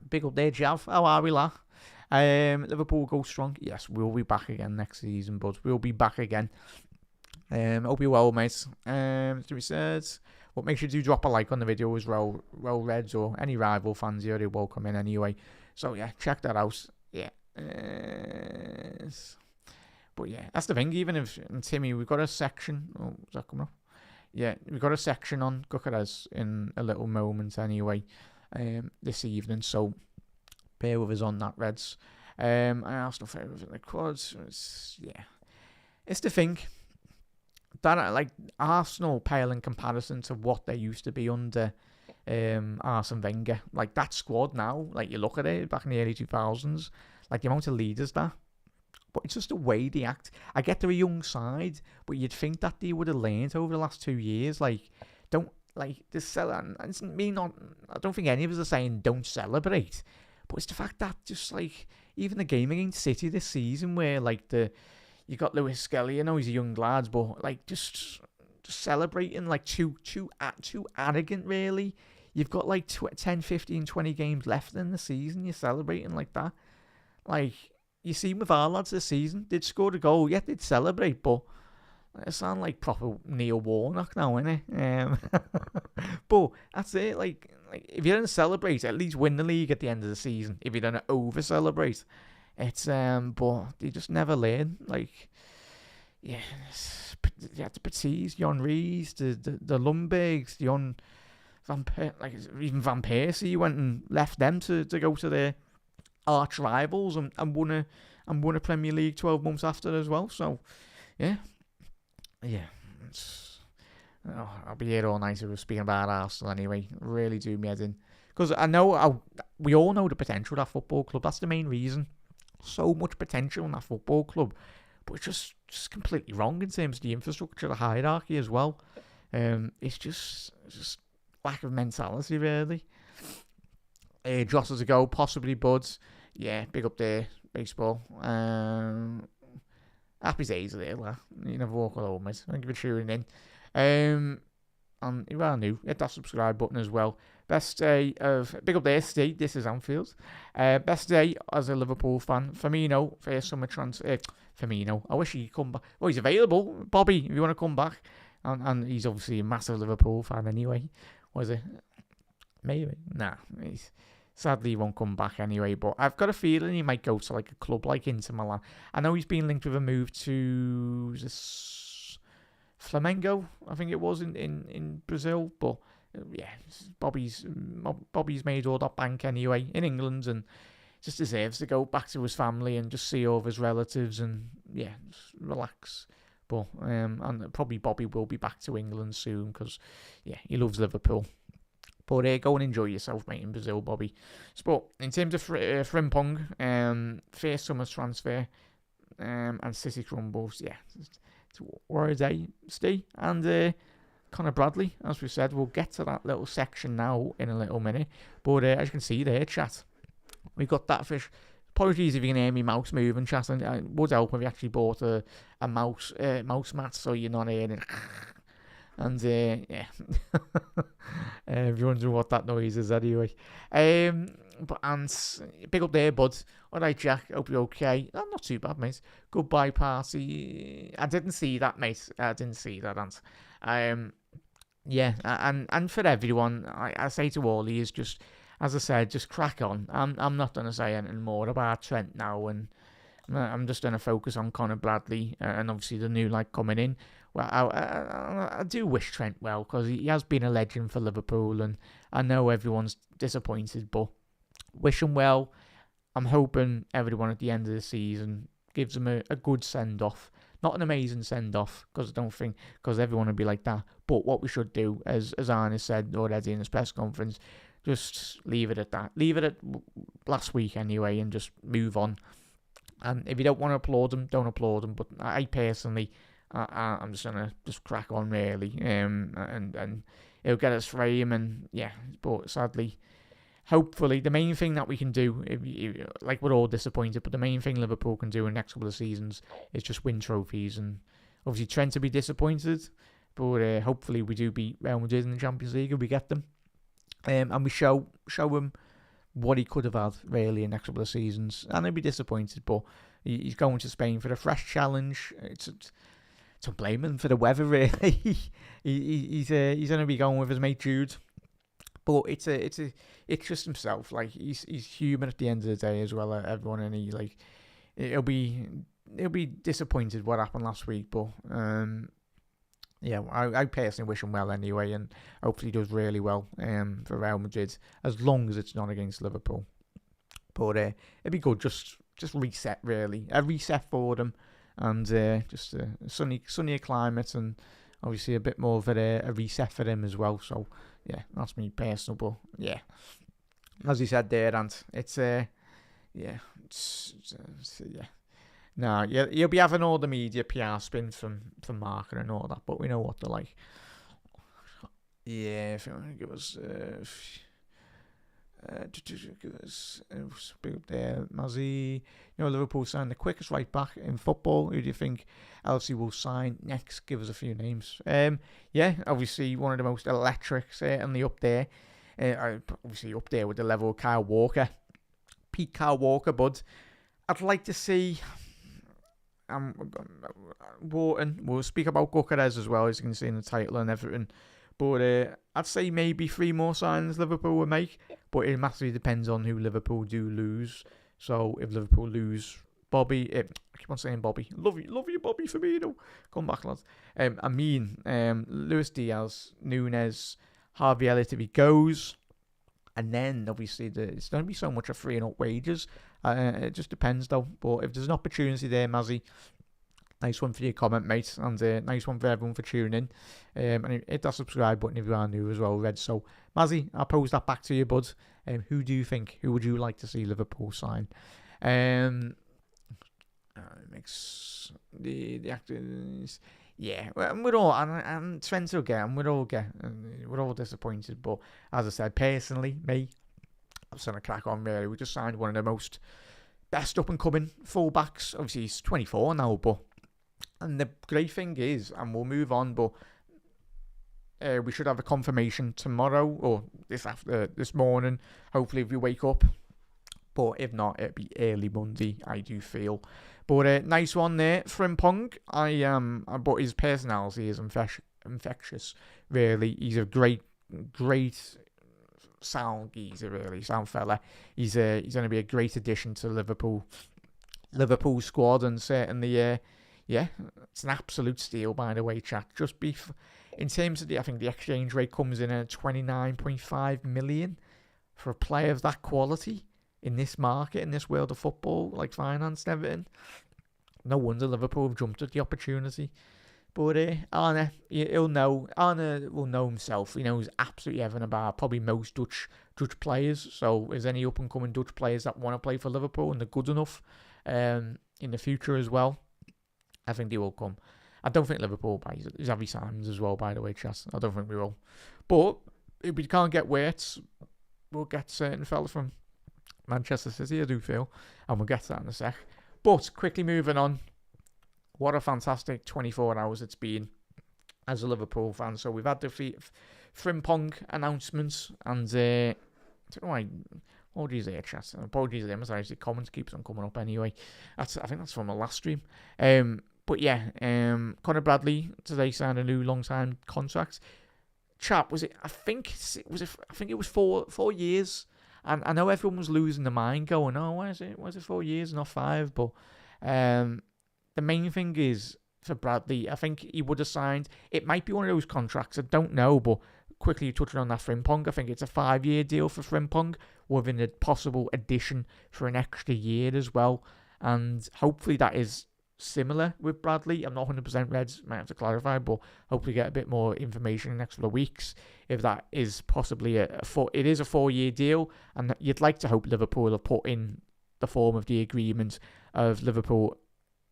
Big up there, Jav. How are we, la? Liverpool go strong. Yes, we'll be back again next season, bud. We'll be back again. Hope you're well, mate. To be said, but make sure to drop a like on the video as well, Reds or any rival fans here. You're welcome in anyway. So yeah, check that out. Yeah. But yeah, that's the thing. Even if, and Timmy, we've got a section. Oh, is that coming up? Yeah, we've got a section on Kerkez in a little moment anyway, this evening. So bear with us on that, Reds. I asked no favour in the quads. It's the thing that like Arsenal pale in comparison to what they used to be under Arsene Wenger. Like that squad now, like you look at it back in the early 2000s, like the amount of leaders there. But it's just the way they act. I get they're a young side, but you'd think that they would have learned over the last 2 years. Like, don't, like, this celebrate. It's me not, I don't think any of us are saying don't celebrate. But it's the fact that just, like, even the game against City this season where, like, you got Lewis Skelly, I know he's a young lad, but, like, just celebrating, like, too arrogant, really. You've got, like, 10, 15, 20 games left in the season. You're celebrating like that. Like, you see with our lads this season, they'd scored a goal, yet they'd celebrate, but it sound like proper Neil Warnock now, innit? But that's it, like if you don't celebrate, at least win the league at the end of the season. If you don't over-celebrate, it's, but they just never learn, like, yeah, the Petits, the Henrys, the Lundbergs, the even Van Persie went and left them to go to their arch rivals and won a Premier League 12 months after as well. So yeah. I'll be here all night if we're speaking about Arsenal anyway. Really do me head in, because I know we all know the potential of that football club. That's the main reason. So much potential in that football club, but it's just completely wrong in terms of the infrastructure, the hierarchy as well. It's just lack of mentality, really. Joss as a go, possibly Buds. yeah, big up there, baseball. Happy days there, lad. You never walk alone, mate. Thank you for tuning in. And if you are new, hit that subscribe button as well. Best day of... Big up there, Steve. This is Anfield. Best day as a Liverpool fan. Firmino, first summer transfer. Firmino, I wish he'd come back. Well, he's available. Bobby, if you want to come back. And he's obviously a massive Liverpool fan anyway. Was it? Maybe. Nah. Sadly, he won't come back anyway. But I've got a feeling he might go to like a club like Inter Milan. I know he's been linked with a move to Flamengo, I think it was in Brazil. But yeah, Bobby's made all that bank anyway in England, and just deserves to go back to his family and just see all of his relatives and yeah, just relax. But and probably Bobby will be back to England soon because yeah, he loves Liverpool. But go and enjoy yourself, mate, in Brazil, Bobby. But in terms of Frimpong, first summer transfer, and City crumbles, yeah, where are they, Steve? And Connor Bradley, as we said, we'll get to that little section now in a little minute. But as you can see there, chat, we've got that fish. Apologies if you can hear me mouse moving, chat. And it would help if you actually bought a mouse mat so you're not hearing it. And yeah, if you're wondering what that noise is anyway. But big up there, bud. All right, Jack. Hope you're okay. Oh, not too bad, mate. Goodbye party. I didn't see that, mate. I didn't see that, Ant. Yeah, and for everyone, I say to all these, just as I said, just crack on. I'm not gonna say anything more about Trent now, and I'm just gonna focus on Connor Bradley and obviously the new lad coming in. Well, I do wish Trent well because he has been a legend for Liverpool, and I know everyone's disappointed, but wish him well. I'm hoping everyone at the end of the season gives him a good send-off. Not an amazing send-off, because I don't think, because everyone would be like that. But what we should do, as Arne said already in his press conference, just leave it at that. Leave it at last week anyway, and just move on. And if you don't want to applaud him, don't applaud him. But I personally... I'm just gonna crack on really, and it'll get us frame, and yeah. But sadly, hopefully, the main thing that we can do, like we're all disappointed, but the main thing Liverpool can do in the next couple of seasons is just win trophies, and obviously Trent to be disappointed, but hopefully we do beat Real Madrid in the Champions League and we get them, and we show him what he could have had really in the next couple of seasons, and he'll be disappointed, but he's going to Spain for a fresh challenge. To blame him for the weather, really. He's going to be going with his mate Jude, but it's just himself. Like he's human at the end of the day as well. Everyone, and he'll be disappointed what happened last week. But yeah, I personally wish him well anyway, and hopefully he does really well for Real Madrid, as long as it's not against Liverpool. But it'd be good, just reset really, a reset for them. And just a sunnier climate, and obviously a bit more of a reset for him as well. So yeah, that's me personal. But yeah, as you said there, and it's yeah, no, you'll be having all the media PR spin from Marker and all that, but we know what they're like. Yeah, if you want to give us big up there, Mazzy. Liverpool signed the quickest right back in football. Who do you think LC will sign next? Give us a few names. Yeah, obviously one of the most electric, certainly up there. Obviously up there with the level of Kyle Walker. Pete Kyle Walker, bud. I'd like to see Wharton. We'll speak about Kerkez as well, as you can see in the title and everything. But I'd say maybe 3 more signings Liverpool will make. But it massively depends on who Liverpool do lose. So if Liverpool lose Bobby, I keep on saying Bobby. Love you, Bobby Firmino. Come back, lads. Luis Diaz, Nunes, Harvey Elliott if he goes. And then obviously it's going to be so much of freeing up wages. It just depends though. But if there's an opportunity there, Mazzy, nice one for your comment, mate, and nice one for everyone for tuning in. And hit that subscribe button if you are new as well, Red. So, Mazzy, I'll pose that back to you, bud. Who do you think? Who would you like to see Liverpool sign? Makes the actors. Yeah, we're all and Trent will get, and we're all disappointed. But as I said, personally, me, I'm just gonna crack on. Really, we just signed one of the most best up-and-coming full-backs. Obviously, he's 24 now, and the great thing is, and we'll move on, but we should have a confirmation tomorrow or this morning, hopefully if we wake up. But if not, it'll be early Monday, I do feel. But nice one there, Frimpong. But his personality is infectious, really. He's a great sound geezer, really, sound fella. He's going to be a great addition to Liverpool squad, and certainly, it's an absolute steal, by the way, chat. In terms of I think the exchange rate comes in at 29.5 million for a player of that quality in this market, in this world of football, like finance and everything. No wonder Liverpool have jumped at the opportunity. But Arne, will know himself. He knows absolutely everything about probably most Dutch players. So, is any up and coming Dutch players that want to play for Liverpool and they're good enough in the future as well? I think they will come. I don't think Liverpool buys Xavi Simons as well, by the way, Chas. I don't think we will. But if we can't get Wirtz, we'll get certain fella from Manchester City, I do feel. And we'll get to that in a sec. But quickly moving on. What a fantastic 24 hours it's been as a Liverpool fan. So we've had the Frimpong announcements, and I don't know why. Apologies there, chat. Apologies there. Sorry, the comments keeps on coming up anyway. I think that's from the last stream. But yeah, Conor Bradley today signed a new long-time contract. Chap, was it? I think it was 4 years. And I know everyone was losing their mind, going, "Oh, why is it 4 years, not 5?" But the main thing is, for Bradley, I think he would have signed. It might be one of those contracts, I don't know, but quickly touching on that Frimpong, I think it's a 5-year deal for Frimpong, with a possible addition for an extra year as well. And hopefully that is similar with Bradley. I'm not 100% Reds, might have to clarify, but hopefully get a bit more information in the next couple of weeks if that is possibly it is a 4-year deal, and you'd like to hope Liverpool have put in the form of the agreement of Liverpool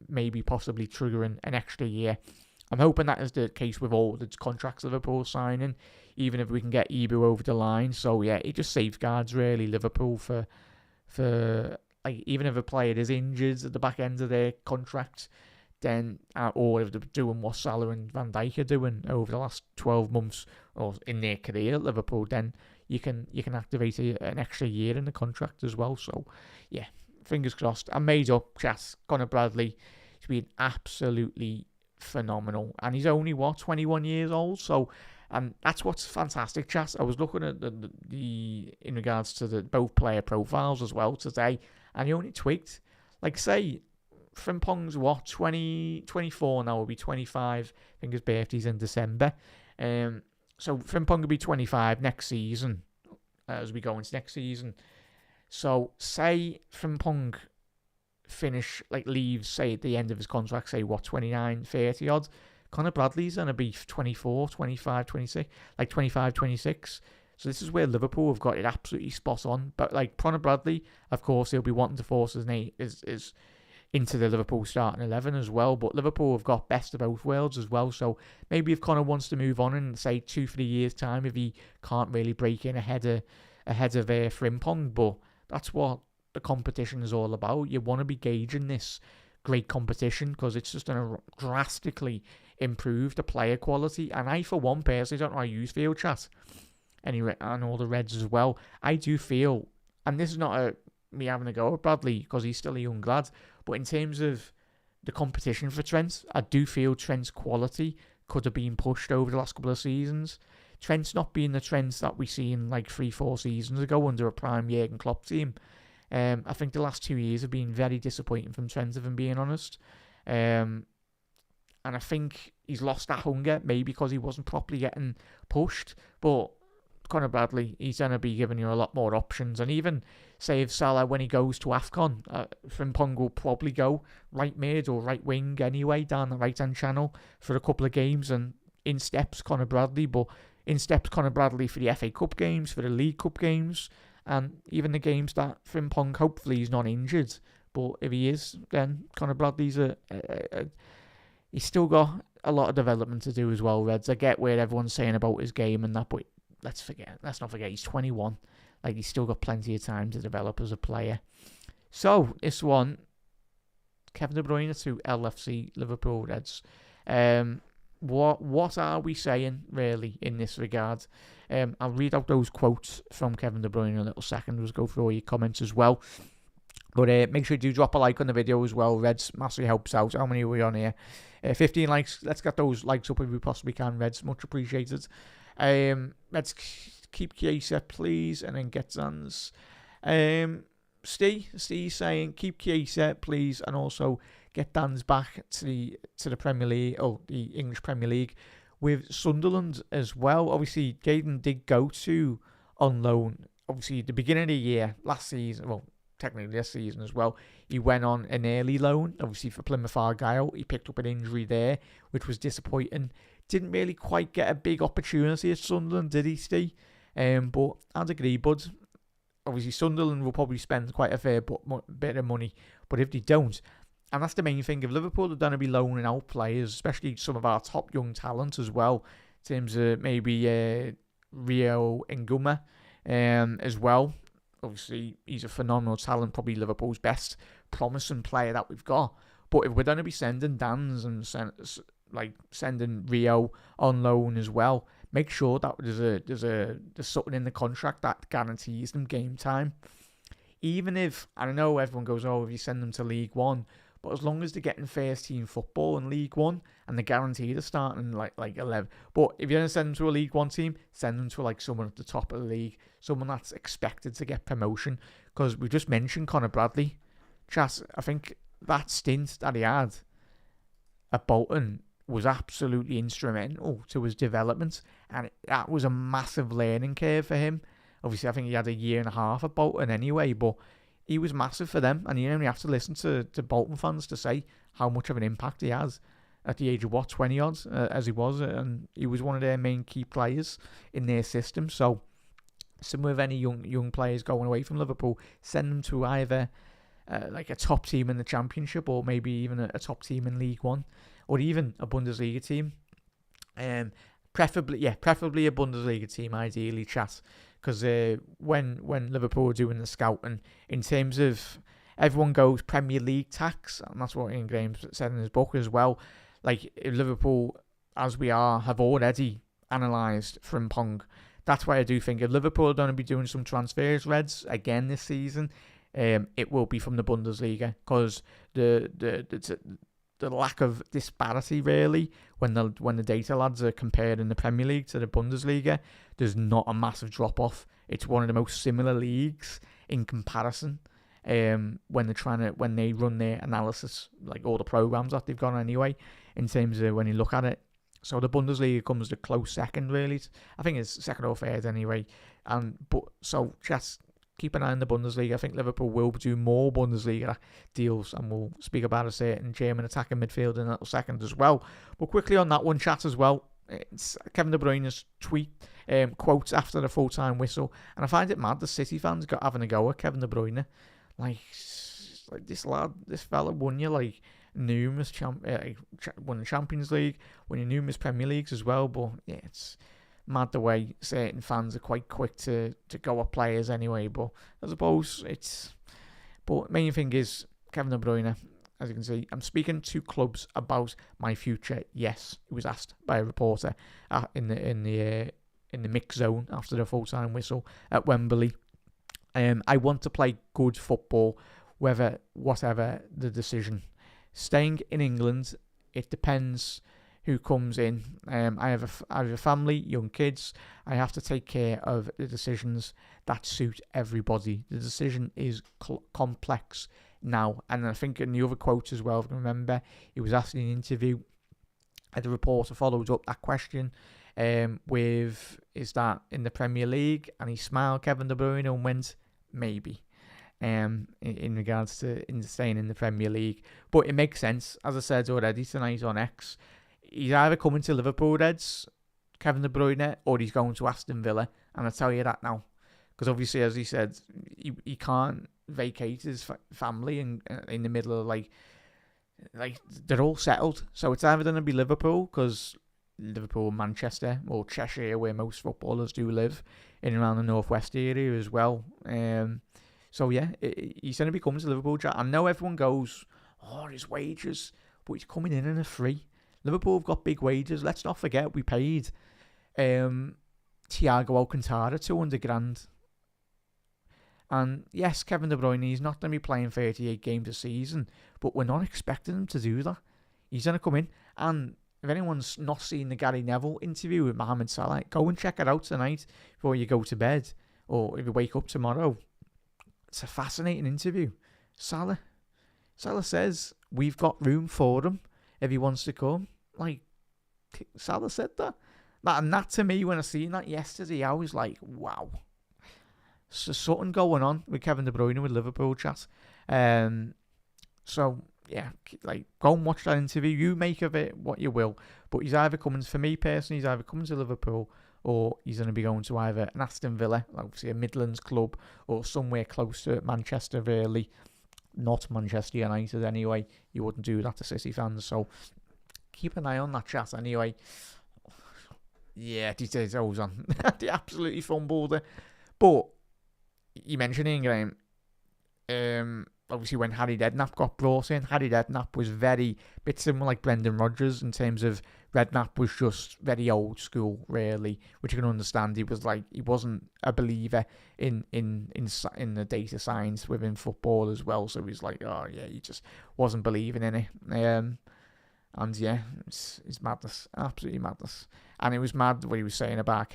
maybe possibly triggering an extra year. I'm hoping that is the case with all the contracts Liverpool signing, even if we can get Ibu over the line. So yeah, it just safeguards really Liverpool for like, even if a player is injured at the back end of their contract, then or if they're doing what Salah and Van Dijk are doing over the last 12 months or in their career at Liverpool, then you can activate an extra year in the contract as well. So yeah, fingers crossed. I'm made up, chat. Conor Bradley, he's been absolutely phenomenal, and he's only 21 years old. So, and that's what's fantastic, chat. I was looking at the in regards to the both player profiles as well today, and he only tweaked, like, say, Frimpong's 24 now, will be 25. I think his birthday's in December. So Frimpong will be 25 next season, as we go into next season. So, say Frimpong leaves, say, at the end of his contract, say, 29, 30 odd. Conor Bradley's going to be 24, 25, 26, like 25, 26. So this is where Liverpool have got it absolutely spot on. But like Conor Bradley, of course, he'll be wanting to force his name is into the Liverpool starting 11 as well. But Liverpool have got best of both worlds as well. So maybe if Conor wants to move on in, say, 2-3 years' time, if he can't really break in ahead of Frimpong, but that's what the competition is all about. You want to be gauging this great competition because it's just going to drastically improve the player quality. And I, for one, personally, don't know how you feel, chat. Anyway, and all the Reds as well. I do feel, and this is not me having a go at Bradley because he's still a young lad, but in terms of the competition for Trent, I do feel Trent's quality could have been pushed over the last couple of seasons. Trent's not being the Trent that we seen like 3-4 seasons ago under a prime Jurgen Klopp team. I think the last 2 years have been very disappointing from Trent, if I'm being honest. And I think he's lost that hunger, maybe because he wasn't properly getting pushed. But Conor Bradley, he's going to be giving you a lot more options. And even, say, if Salah, when he goes to AFCON, Frimpong will probably go right mid or right wing anyway, down the right-hand channel for a couple of games. And in steps Conor Bradley, but in steps Conor Bradley for the FA Cup games, for the League Cup games, and even the games that Frimpong, hopefully, he's not injured. But if he is, then Conor Bradley's he's still got a lot of development to do as well, Reds. I get where everyone's saying about his game and that, but let's not forget, he's 21. Like, he's still got plenty of time to develop as a player. So, this one, Kevin De Bruyne to LFC Liverpool Reds. What are we saying, really, in this regard? I'll read out those quotes from Kevin De Bruyne in a little second. We'll go through all your comments as well. But make sure you do drop a like on the video as well. Reds massively helps out. How many are we on here? 15 likes. Let's get those likes up if we possibly can, Reds. Much appreciated. Let's keep Chiesa, please, and then get Zans. Steve saying keep Chiesa, please, and also get Dan's back to the Premier League, the English Premier League, with Sunderland as well. Obviously, Gaydon did go to on loan. Obviously, at the beginning of the year, last season, well, technically this season as well, he went on an early loan, obviously for Plymouth Argyle. He picked up an injury there, which was disappointing. Didn't really quite get a big opportunity at Sunderland, did he, Steve? But I'd agree, bud. Obviously, Sunderland will probably spend quite a fair bit of money, but if they don't, and that's the main thing, if Liverpool are going to be loaning out players, especially some of our top young talent as well, in terms of maybe Rio Nguma as well. Obviously, he's a phenomenal talent, probably Liverpool's best promising player that we've got. But if we're going to be sending Dans and sending Rio on loan as well, make sure that there's something in the contract that guarantees them game time. Even if, I don't know, everyone goes, if you send them to League One, but as long as they're getting first team football in League One and they're guaranteed to start in like 11. But if you're going to send them to a League One team, send them to someone at the top of the league, someone that's expected to get promotion. Because we just mentioned Conor Bradley. Chat, I think that stint that he had at Bolton was absolutely instrumental to his development, and that was a massive learning curve for him. Obviously, I think he had a year and a half at Bolton anyway, but he was massive for them, and you only have to listen to Bolton fans to say how much of an impact he has at the age of 20 odd as he was, and he was one of their main key players in their system. So, similar with any young players going away from Liverpool, send them to either like a top team in the Championship, or maybe even a top team in League One, or even a Bundesliga team. Preferably a Bundesliga team, ideally, chat. Because when Liverpool are doing the scouting, in terms of everyone goes Premier League tax, and that's what Ian Graham said in his book as well. Like, if Liverpool, as we are, have already analysed Frimpong, that's why I do think if Liverpool are going to be doing some transfers, Reds, again this season, it will be from the Bundesliga, because the lack of disparity, really, when the data lads are compared in the Premier League to the Bundesliga, there's not a massive drop off. It's one of the most similar leagues in comparison. When they run their analysis, like all the programs that they've got anyway, in terms of when you look at it. So the Bundesliga comes a close second, really. I think it's second or third anyway. So just keep an eye on the Bundesliga. I think Liverpool will do more Bundesliga deals, and we'll speak about a certain German attacking midfield in a little second as well. But quickly on that one, chat as well, it's Kevin De Bruyne's quotes after the full-time whistle, and I find it mad the City fans got having a go at Kevin De Bruyne. Like this fella won you numerous won the Champions League, won you numerous Premier Leagues as well. But yeah, it's mad the way certain fans are quite quick to go at players anyway. But I suppose but main thing is Kevin De Bruyne. As you can see, I'm speaking to clubs about my future. Yes, he was asked by a reporter in the mix zone after the full-time whistle at Wembley. I want to play good football, whatever the decision. Staying in England, it depends who comes in. I have a family, young kids. I have to take care of the decisions that suit everybody. The decision is complex now. And I think in the other quotes as well, if you remember, he was asked in an interview, the reporter followed up that question with, is that in the Premier League? And he smiled, Kevin De Bruyne, and went, maybe. In regards to staying in the Premier League. But it makes sense, as I said already tonight on X, he's either coming to Liverpool Reds, Kevin De Bruyne, or he's going to Aston Villa, and I'll tell you that now. Because obviously, as he said, he can't vacate his family in the middle of like they're all settled. So it's either going to be Liverpool, because Liverpool, Manchester, or Cheshire, where most footballers do live, in and around the northwest area as well. So yeah, he's going to be coming to Liverpool. I know everyone goes, oh, his wages, but he's coming in a free. Liverpool have got big wages. Let's not forget we paid Thiago Alcantara 200 grand. And yes, Kevin De Bruyne, he's not going to be playing 38 games a season, but we're not expecting him to do that. He's going to come in, and if anyone's not seen the Gary Neville interview with Mohamed Salah, go and check it out tonight before you go to bed, or if you wake up tomorrow. It's a fascinating interview. Salah says we've got room for him if he wants to come. Like, Salah said that. And that to me, when I seen that yesterday, I was like, wow. So something going on with Kevin De Bruyne with Liverpool, chat. So yeah, like, go and watch that interview. You make of it what you will, but he's either coming, for me personally, he's either coming to Liverpool, or he's going to be going to either an Aston Villa, obviously a Midlands club, or somewhere close to Manchester, really. Not Manchester United anyway. You wouldn't do that to City fans, so keep an eye on that, chat anyway. Yeah, he's always on. They absolutely fumbled it. But you mentioned it, Graham. Obviously, when Harry Redknapp got brought in, Harry Redknapp was very bit similar like Brendan Rodgers in terms of Redknapp was just very old school, really, which you can understand. He was like, he wasn't a believer in the data science within football as well. So he's like, oh yeah, he just wasn't believing in it. And yeah, it's madness, absolutely madness. And it was mad what he was saying about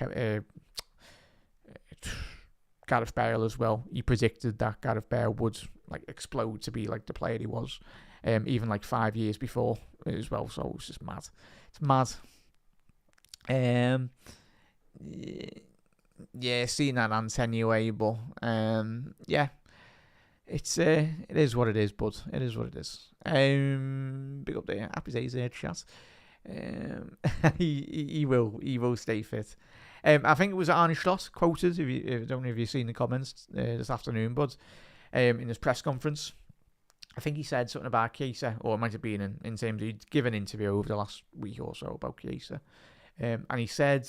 Gareth Bale as well. He predicted that Gareth Bale would like explode to be like the player he was, even like 5 years before as well. So it's just mad. It's mad. Yeah, seeing that ant anyway, but yeah, it is what it is, bud. It is what it is. Big up there. Happy days there, chat. He will stay fit. I think it was Arne Slot quoted, I don't know if you've seen the comments this afternoon, but in his press conference, I think he said something about Chiesa, or it might have been in terms of he'd given an interview over the last week or so about Chiesa, and he said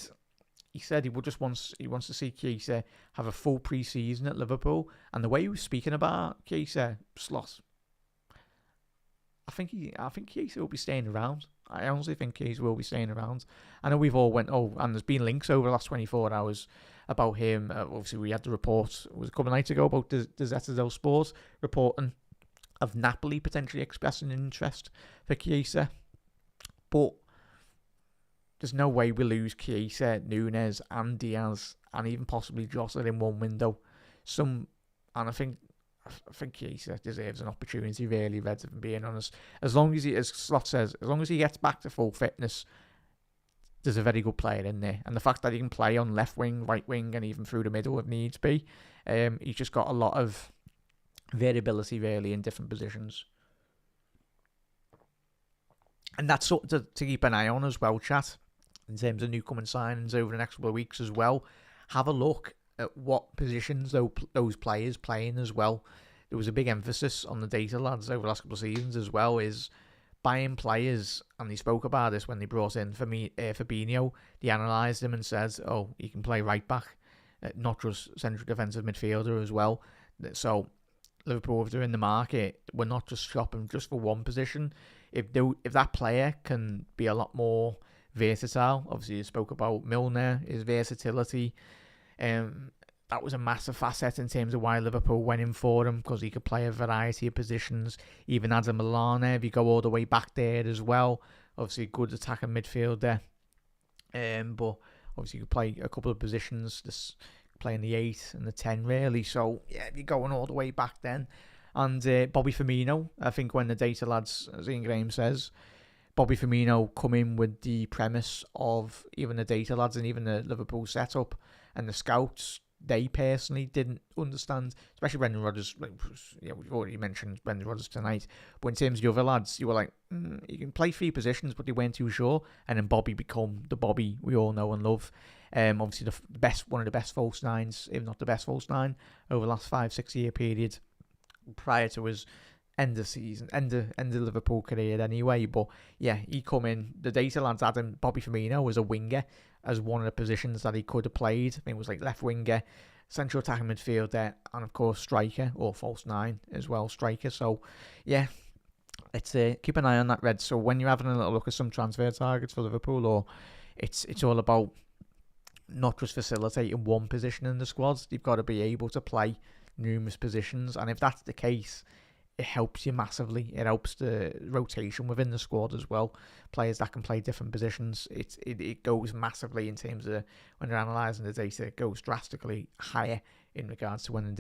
he wants to see Chiesa have a full pre-season at Liverpool, and the way he was speaking about Chiesa, Slot, I think Chiesa will be staying around. I honestly think Chiesa will be staying around. I know we've all went, and there's been links over the last 24 hours about him. Obviously, we had the report, it was a couple of nights ago, about the Gazzetta dello Sport reporting of Napoli potentially expressing an interest for Chiesa. But there's no way we lose Chiesa, Nunes and Diaz, and even possibly Jota in one window. And I think Chiesa deserves an opportunity, really, Reds, if I'm being honest. As long as as Slot says, as long as he gets back to full fitness, there's a very good player in there. And the fact that he can play on left wing, right wing, and even through the middle if needs be, he's just got a lot of variability, really, in different positions. And that's something to keep an eye on as well, chat, in terms of newcomer signings over the next couple of weeks as well. Have a look at what positions those players playing as well. There was a big emphasis on the data lads over the last couple of seasons as well, is buying players, and they spoke about this when they brought in Fabinho. They analysed him and said, he can play right back, not just central defensive midfielder as well. So Liverpool, if they're in the market, we're not just shopping just for one position. If that player can be a lot more versatile, obviously you spoke about Milner, his versatility. That was a massive facet in terms of why Liverpool went in for him, because he could play a variety of positions. Even Adam Lallana, if you go all the way back there as well, obviously a good attacking midfielder. But obviously you could play a couple of positions, just playing the 8 and the 10 really. So yeah, if you're going all the way back then. And Bobby Firmino, I think when the data lads, as Ian Graham says, Bobby Firmino come in with the premise of even the data lads and even the Liverpool setup and the scouts, they personally didn't understand, especially Brendan Rodgers. Yeah, we've already mentioned Brendan Rodgers tonight, but in terms of the other lads, you were like, you can play 3 positions, but they weren't too sure. And then Bobby become the Bobby we all know and love. Obviously one of the best false nines, if not the best false nine, over the last 5-6 year period prior to his end of Liverpool career anyway. But yeah, he come in, the data lads had him, Bobby Firmino, as a winger, as one of the positions that he could have played. I think it was like left winger, central attacking midfielder, and of course striker, or false nine as well, striker. So yeah, let's keep an eye on that, Red. So when you're having a little look at some transfer targets for Liverpool, or it's all about not just facilitating one position in the squad, you've got to be able to play numerous positions, and if that's the case, it helps you massively. It helps the rotation within the squad as well. Players that can play different positions, it goes massively in terms of when they're analysing the data. It goes drastically higher in regards to when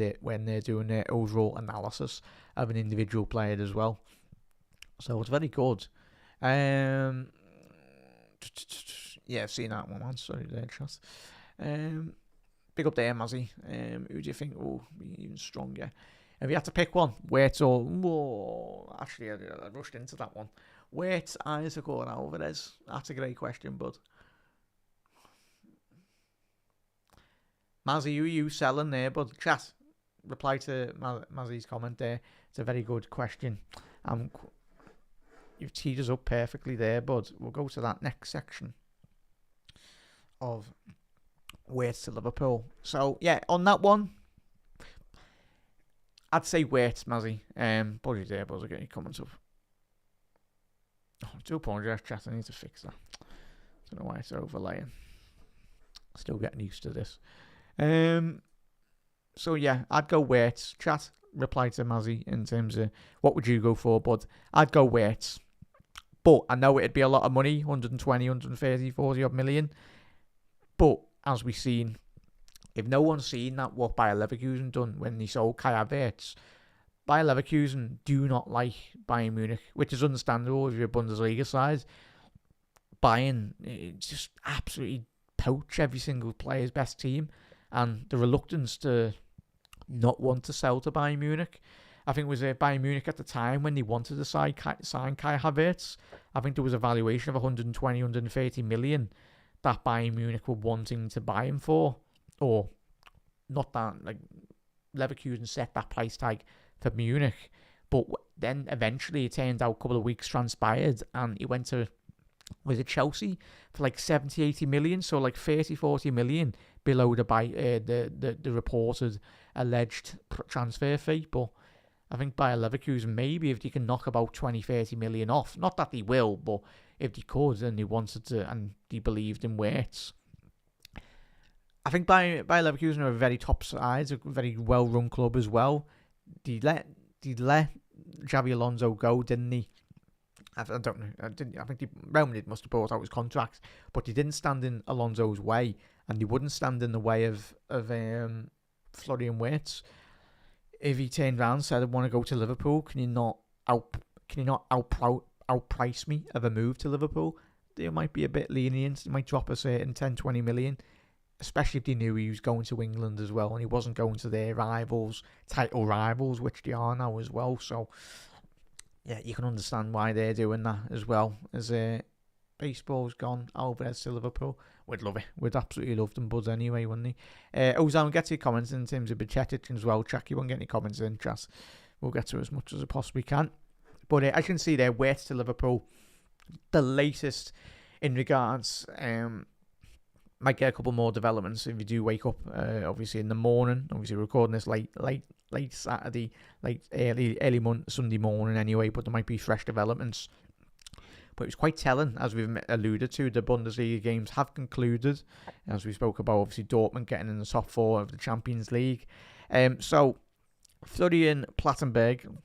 they're doing their overall analysis of an individual player as well. So it's very good. Yeah, I've seen that one, man. Sorry, there, chat. Big up there, Mazzy. Who do you think will be even stronger? If you had to pick one, Wirtz or... Whoa, actually, I rushed into that one. Wirtz, Isaac or Alvarez? That's a great question, bud. Mazzy, who are you selling there, bud? Chat, reply to Mazzy's comment there. It's a very good question. You've teed us up perfectly there, bud. We'll go to that next section of Wirtz to Liverpool. So, yeah, on that one, I'd say Wirtz, Mazzy. Buddy there, bud. I'll get your comments up. Oh, I do apologise, chat. I need to fix that. I don't know why it's overlaying. Still getting used to this. So, yeah, I'd go Wirtz. Chat, reply to Mazzy in terms of what would you go for, bud? I'd go Wirtz. But I know it'd be a lot of money, 120, 130, 40 odd million. But as we've seen, if no one's seen that what Bayer Leverkusen done when they sold Kai Havertz, Bayer Leverkusen do not like Bayern Munich, which is understandable if you're a Bundesliga side. Bayern just absolutely poach every single player's best team, and the reluctance to not want to sell to Bayern Munich. I think it was Bayern Munich at the time when they wanted to sign Kai Havertz. I think there was a valuation of 120, 130 million that Bayern Munich were wanting to buy him for. Or not that, like Leverkusen set that price tag for Munich. But then eventually it turned out a couple of weeks transpired and he went to, was it Chelsea? For like 70, 80 million. So like 30, 40 million below the reported alleged transfer fee. But I think Bayer Leverkusen, maybe if they can knock about 20, 30 million off, not that they will, but if they could and they wanted to and they believed in Wirtz, I think Bayer Leverkusen are a very top side, a very well-run club as well. They let Xabi Alonso go, didn't they? I don't know. I think Real Madrid must have bought out his contract, but they didn't stand in Alonso's way, and they wouldn't stand in the way of Florian Wirtz. If he turned around and said, "I want to go to Liverpool," can you not outprice me of a move to Liverpool? They might be a bit lenient. They might drop a certain 10, 20 million. Especially if they knew he was going to England as well and he wasn't going to their title rivals, which they are now as well. So, yeah, you can understand why they're doing that as well. As baseball's gone, Alvarez to Liverpool. We'd love it. We'd absolutely love them buds anyway, wouldn't they? Ozan, get to your comments in terms of Bajcetic as well. Chuck, you won't get any comments in, Chas. We'll get to as much as I possibly can. But as you can see there, Wirtz to Liverpool. The latest in regards... might get a couple more developments if you do wake up, obviously in the morning. Obviously recording this late Saturday, early Sunday morning anyway. But there might be fresh developments. But it was quite telling, as we've alluded to. The Bundesliga games have concluded, as we spoke about. Obviously Dortmund getting in the top four of the Champions League. So Florian Plettenberg,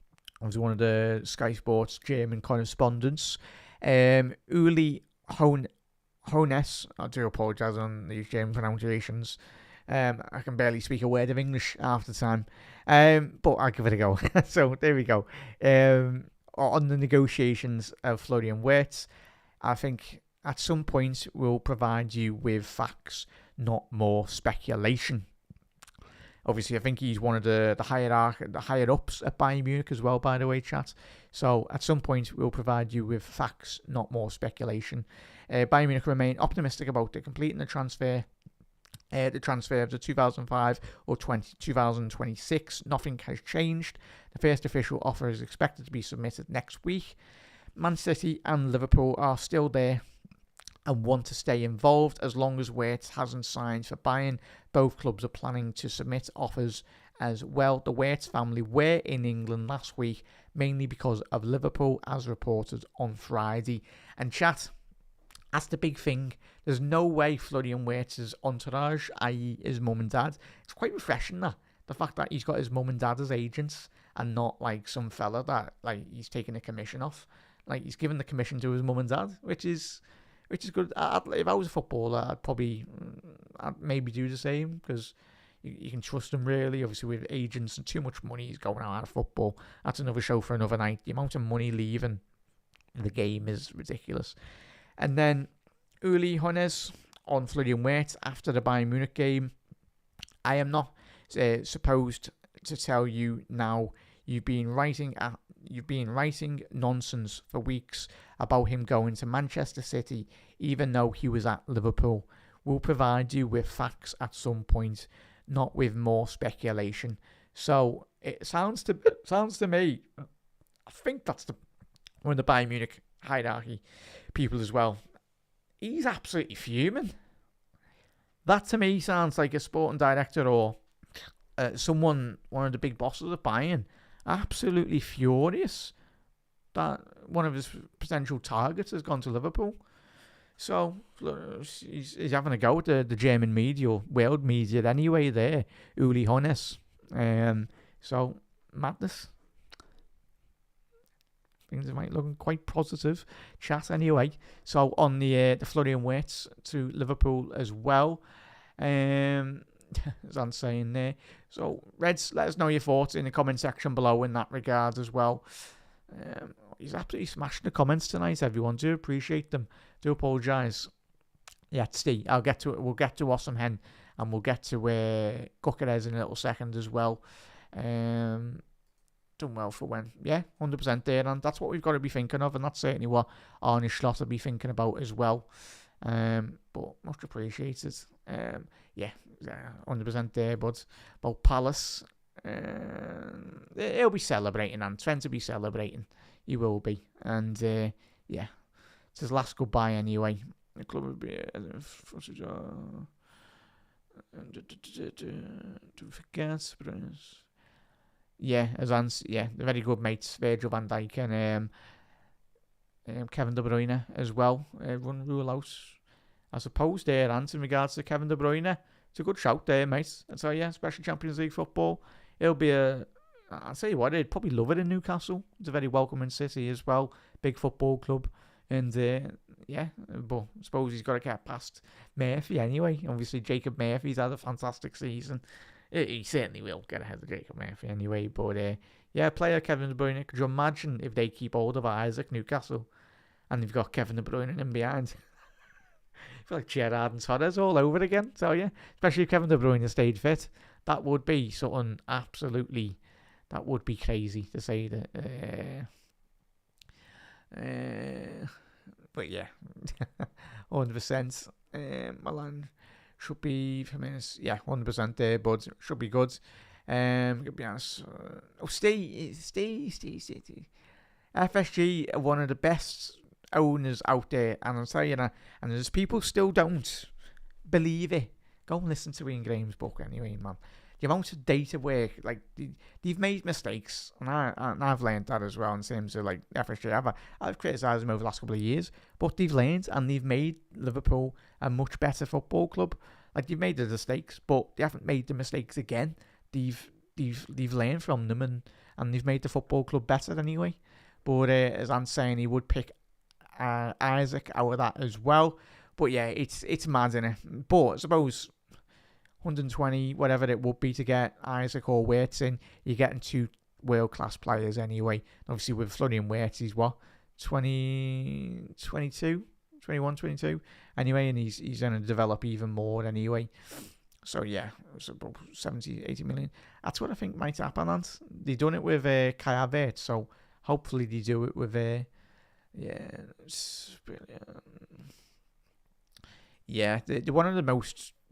obviously one of the Sky Sports German correspondents, Uli Hones, I do apologise on these German pronunciations. I can barely speak a word of English half the time. But I'll give it a go. So there we go. On the negotiations of Florian Wirtz, I think at some point we'll provide you with facts, not more speculation. Obviously, I think he's one of the higher ups at Bayern Munich as well, by the way, chat. So at some point we'll provide you with facts, not more speculation. Bayern Munich remain optimistic about completing the transfer of the 2005 or 2026. Nothing has changed. The first official offer is expected to be submitted next week. Man City and Liverpool are still there and want to stay involved as long as Wirtz hasn't signed for Bayern. Both clubs are planning to submit offers as well. The Wirtz family were in England last week, mainly because of Liverpool, as reported on Friday. And chat, that's the big thing. There's no way Florian Wirtz's entourage, i.e. his mum and dad, it's quite refreshing that. The fact that he's got his mum and dad as agents and not like some fella that like he's taking a commission off. Like he's given the commission to his mum and dad, which is good. If I was a footballer, I'd maybe do the same, because you can trust them really. Obviously with agents and too much money is going out of football. That's another show for another night. The amount of money leaving the game is ridiculous. And then Uli Hoeneß on Florian Wirtz after the Bayern Munich game. I am not supposed to tell you now. You've been writing nonsense for weeks about him going to Manchester City, even though he was at Liverpool. We'll provide you with facts at some point, not with more speculation. So it sounds to me, I think that's one of the Bayern Munich hierarchy people as well. He's absolutely fuming. That to me sounds like a sporting director or one of the big bosses of Bayern, absolutely furious that one of his potential targets has gone to Liverpool. So he's having a go at the German media, or world media anyway there, Uli Hoeneß. So madness. Things might look quite positive. Chat anyway. So on the Florian Wirtz to Liverpool as well. As I'm saying there. So Reds, let us know your thoughts in the comment section below in that regard as well. He's absolutely smashing the comments tonight, everyone. Do appreciate them. Do apologise. Yeah, Steve, I'll get to it. We'll get to Awesome Hen, and we'll get to Kerkez in a little second as well. Done well for when. Yeah, 100% there, and that's what we've got to be thinking of, and that's certainly what Arne Slot will be thinking about as well. But much appreciated. Yeah, 100% there, but about Palace, he'll be celebrating, and Trent will be celebrating. He will be, and yeah, it's his last goodbye anyway. The club will be yeah, they're very good mates, Virgil van Dijk and Kevin De Bruyne as well. Wouldn't rule out, I suppose, there, and in regards to Kevin De Bruyne, it's a good shout there, mate. And so yeah, especially Champions League football, it'll be I'll tell you what, they'd probably love it in Newcastle. It's a very welcoming city as well, big football club, and yeah, but I suppose he's got to get past Murphy anyway. Obviously, Jacob Murphy's had a fantastic season. He certainly will get ahead of Jacob Murphy anyway, but yeah, player Kevin De Bruyne, could you imagine if they keep hold of Isaac, Newcastle, and they've got Kevin De Bruyne in behind? I feel like Gerrard and Torres all over again, so yeah, especially if Kevin De Bruyne stayed fit. That would be something absolutely, that would be crazy to say that. But yeah, 100%. Milan should be, for me, yeah, 100% there, but should be good. To be honest, stay. FSG are one of the best owners out there, and I'll tell you that. And there's people still don't believe it. Go and listen to Ian Graham's book anyway, man. The amount of data work, like they've made mistakes, and I've learned that as well in terms of like FSG. I've criticised them over the last couple of years, but they've learned and they've made Liverpool a much better football club. Like they've made the mistakes, but they haven't made the mistakes again. They've learned from them and they've made the football club better anyway. But as I'm saying, he would pick Isaac out of that as well. But yeah, it's mad, innit? But I suppose 120, whatever it would be to get Isaac or Wirtz in, you're getting two world-class players anyway. Obviously, with Florian Wirtz, he's what? 21, 22 anyway, and he's going to develop even more anyway. So yeah, it's about 70, 80 million. That's what I think might happen, and they've done it with Kai Havertz, so hopefully they do it with yeah, they're one of the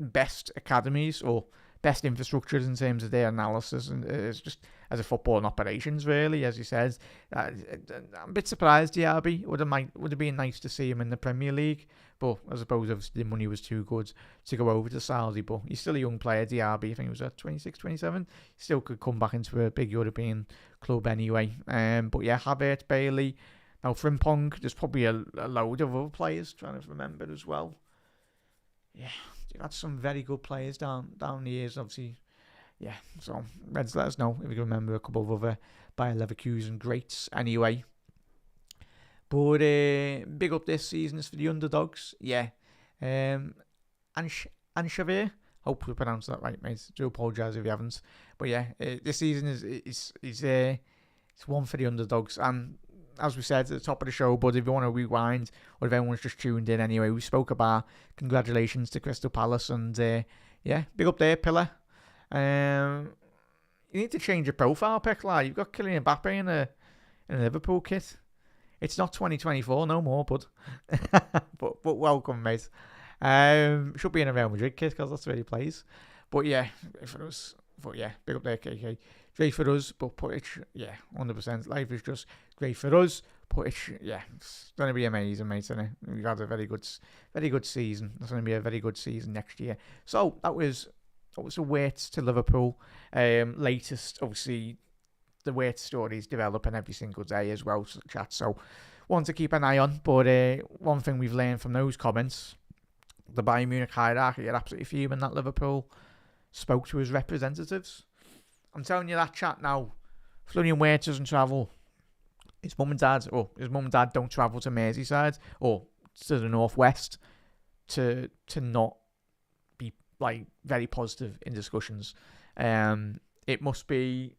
best academies, or best infrastructures in terms of their analysis, and it's just as a football and operations, really, as you said. I'm a bit surprised DRB would have been nice to see him in the Premier League, but I suppose obviously the money was too good to go over to Saudi. But he's still a young player, DRB. I think he was at 26, 27. He still could come back into a big European club anyway. But yeah, Havertz, Bailey, now Frimpong. There's probably a load of other players trying to remember as well. Yeah, you had some very good players down the years, obviously. Yeah, so Reds, let us know if you can remember a couple of other Bayer Leverkusen greats anyway. But big up this season is for the underdogs. Yeah. Anshavir. Hope we pronounced that right, mate. Do apologise if you haven't. But yeah, this season is it's one for the underdogs. And as we said at the top of the show, but if you want to rewind, or if everyone's just tuned in anyway, we spoke about congratulations to Crystal Palace, and yeah, big up there, Pillar. You need to change your profile pic, lad. You've got Kylian Mbappe in a Liverpool kit. It's not 2024 no more, bud. but welcome, mate. Should be in a Real Madrid kit because that's where he plays. But yeah, for us. But yeah, big up there, KK. Great for us, but Putic, yeah, 100%. Life is just great for us. Putic, yeah, it's going to be amazing, mate, isn't it? We've had a very good season. It's going to be a very good season next year. So that was the Wirtz to Liverpool. Latest, obviously, the Wirtz story is developing every single day as well, chat. So one to keep an eye on. But one thing we've learned from those comments, the Bayern Munich hierarchy are absolutely fuming that Liverpool spoke to his representatives. I'm telling you that, chat, now. Florian Wirtz doesn't travel. His mum and dad don't travel to Merseyside or to the northwest to not be like very positive in discussions. You must be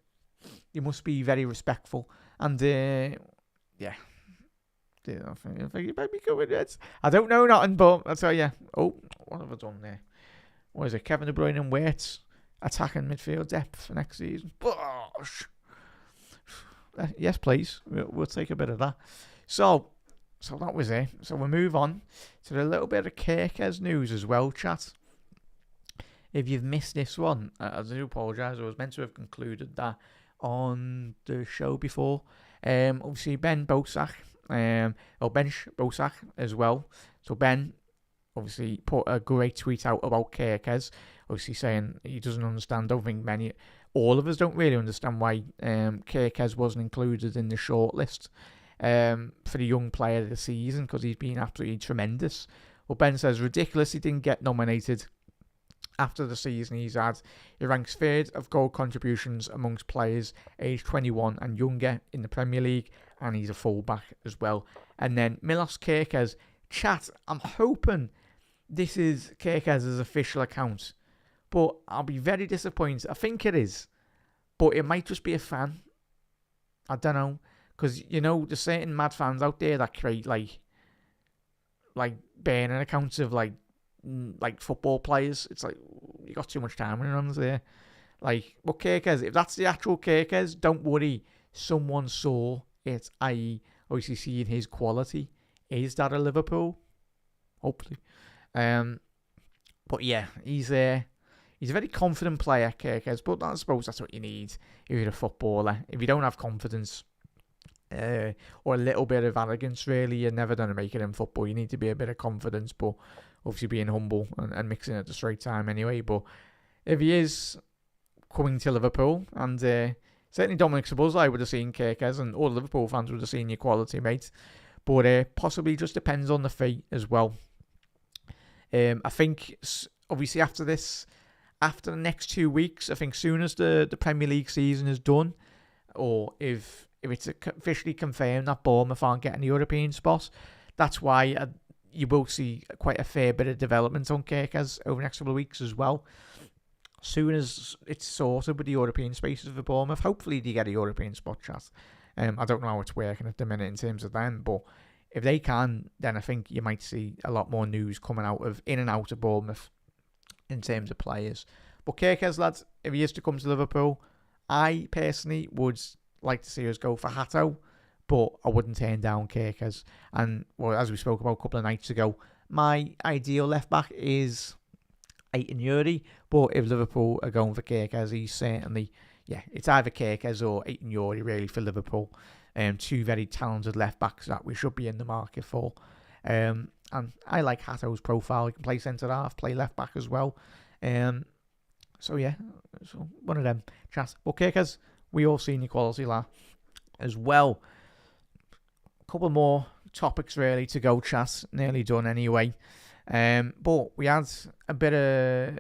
very respectful, and yeah. I think you might be good with it. I don't know nothing, but I'll tell you. Oh, what have I done there? What is it? Kevin De Bruyne and Wirtz attacking midfield depth for next season. Bosh. Yes, please. We'll take a bit of that. So that was it. So we'll move on to a little bit of Kerkez news as well, chat. If you've missed this one, I do apologise. I was meant to have concluded that on the show before. Obviously, Ben Bosak as well. So Ben obviously put a great tweet out about Kerkez, obviously saying he doesn't understand. Don't think all of us don't really understand why Kerkez wasn't included in the shortlist for the young player of the season, because he's been absolutely tremendous. Well, Ben says, ridiculous he didn't get nominated after the season he's had. He ranks third of goal contributions amongst players aged 21 and younger in the Premier League, and he's a fullback as well. And then Milos Kerkez, chat, I'm hoping this is Kerkez's official account, but I'll be very disappointed. I think it is, but it might just be a fan. I don't know, because there's certain mad fans out there that create like burning accounts of like football players. It's like you got too much time on your hands there. But Kerkez, if that's the actual Kerkez, don't worry. Someone saw it, i.e., obviously seeing his quality. Is that a Liverpool? Hopefully. But yeah, he's a very confident player, Kerkez, but I suppose that's what you need if you're a footballer. If you don't have confidence or a little bit of arrogance, really, you're never going to make it in football. You need to be a bit of confidence, but obviously being humble and mixing at the straight time anyway. But if he is coming to Liverpool, and certainly Dominic Szoboszlai would have seen Kerkez, and all the Liverpool fans would have seen your quality, mate. But possibly just depends on the fee as well. I think, obviously, after the next 2 weeks, I think soon as the Premier League season is done, or if it's officially confirmed that Bournemouth aren't getting the European spot, that's why you will see quite a fair bit of development on Kerkez over the next couple of weeks as well. Soon as it's sorted with the European spaces for Bournemouth, hopefully they get a European spot, chat. I don't know how it's working at the minute in terms of them, but if they can, then I think you might see a lot more news coming in and out of Bournemouth in terms of players. But Kerkez, lads, if he is to come to Liverpool, I personally would like to see us go for Hato, but I wouldn't turn down Kerkez. And well, as we spoke about a couple of nights ago, my ideal left back is Yuri. But if Liverpool are going for Kerkez, he's certainly, it's either Kerkez or Yuri really for Liverpool. Two very talented left backs that we should be in the market for. And I like Hato's profile. He can play centre half, play left back as well. So one of them chats. But Kerkez, we all seen your quality there as well. A couple more topics really to go, chat. Nearly done anyway. But we had a bit of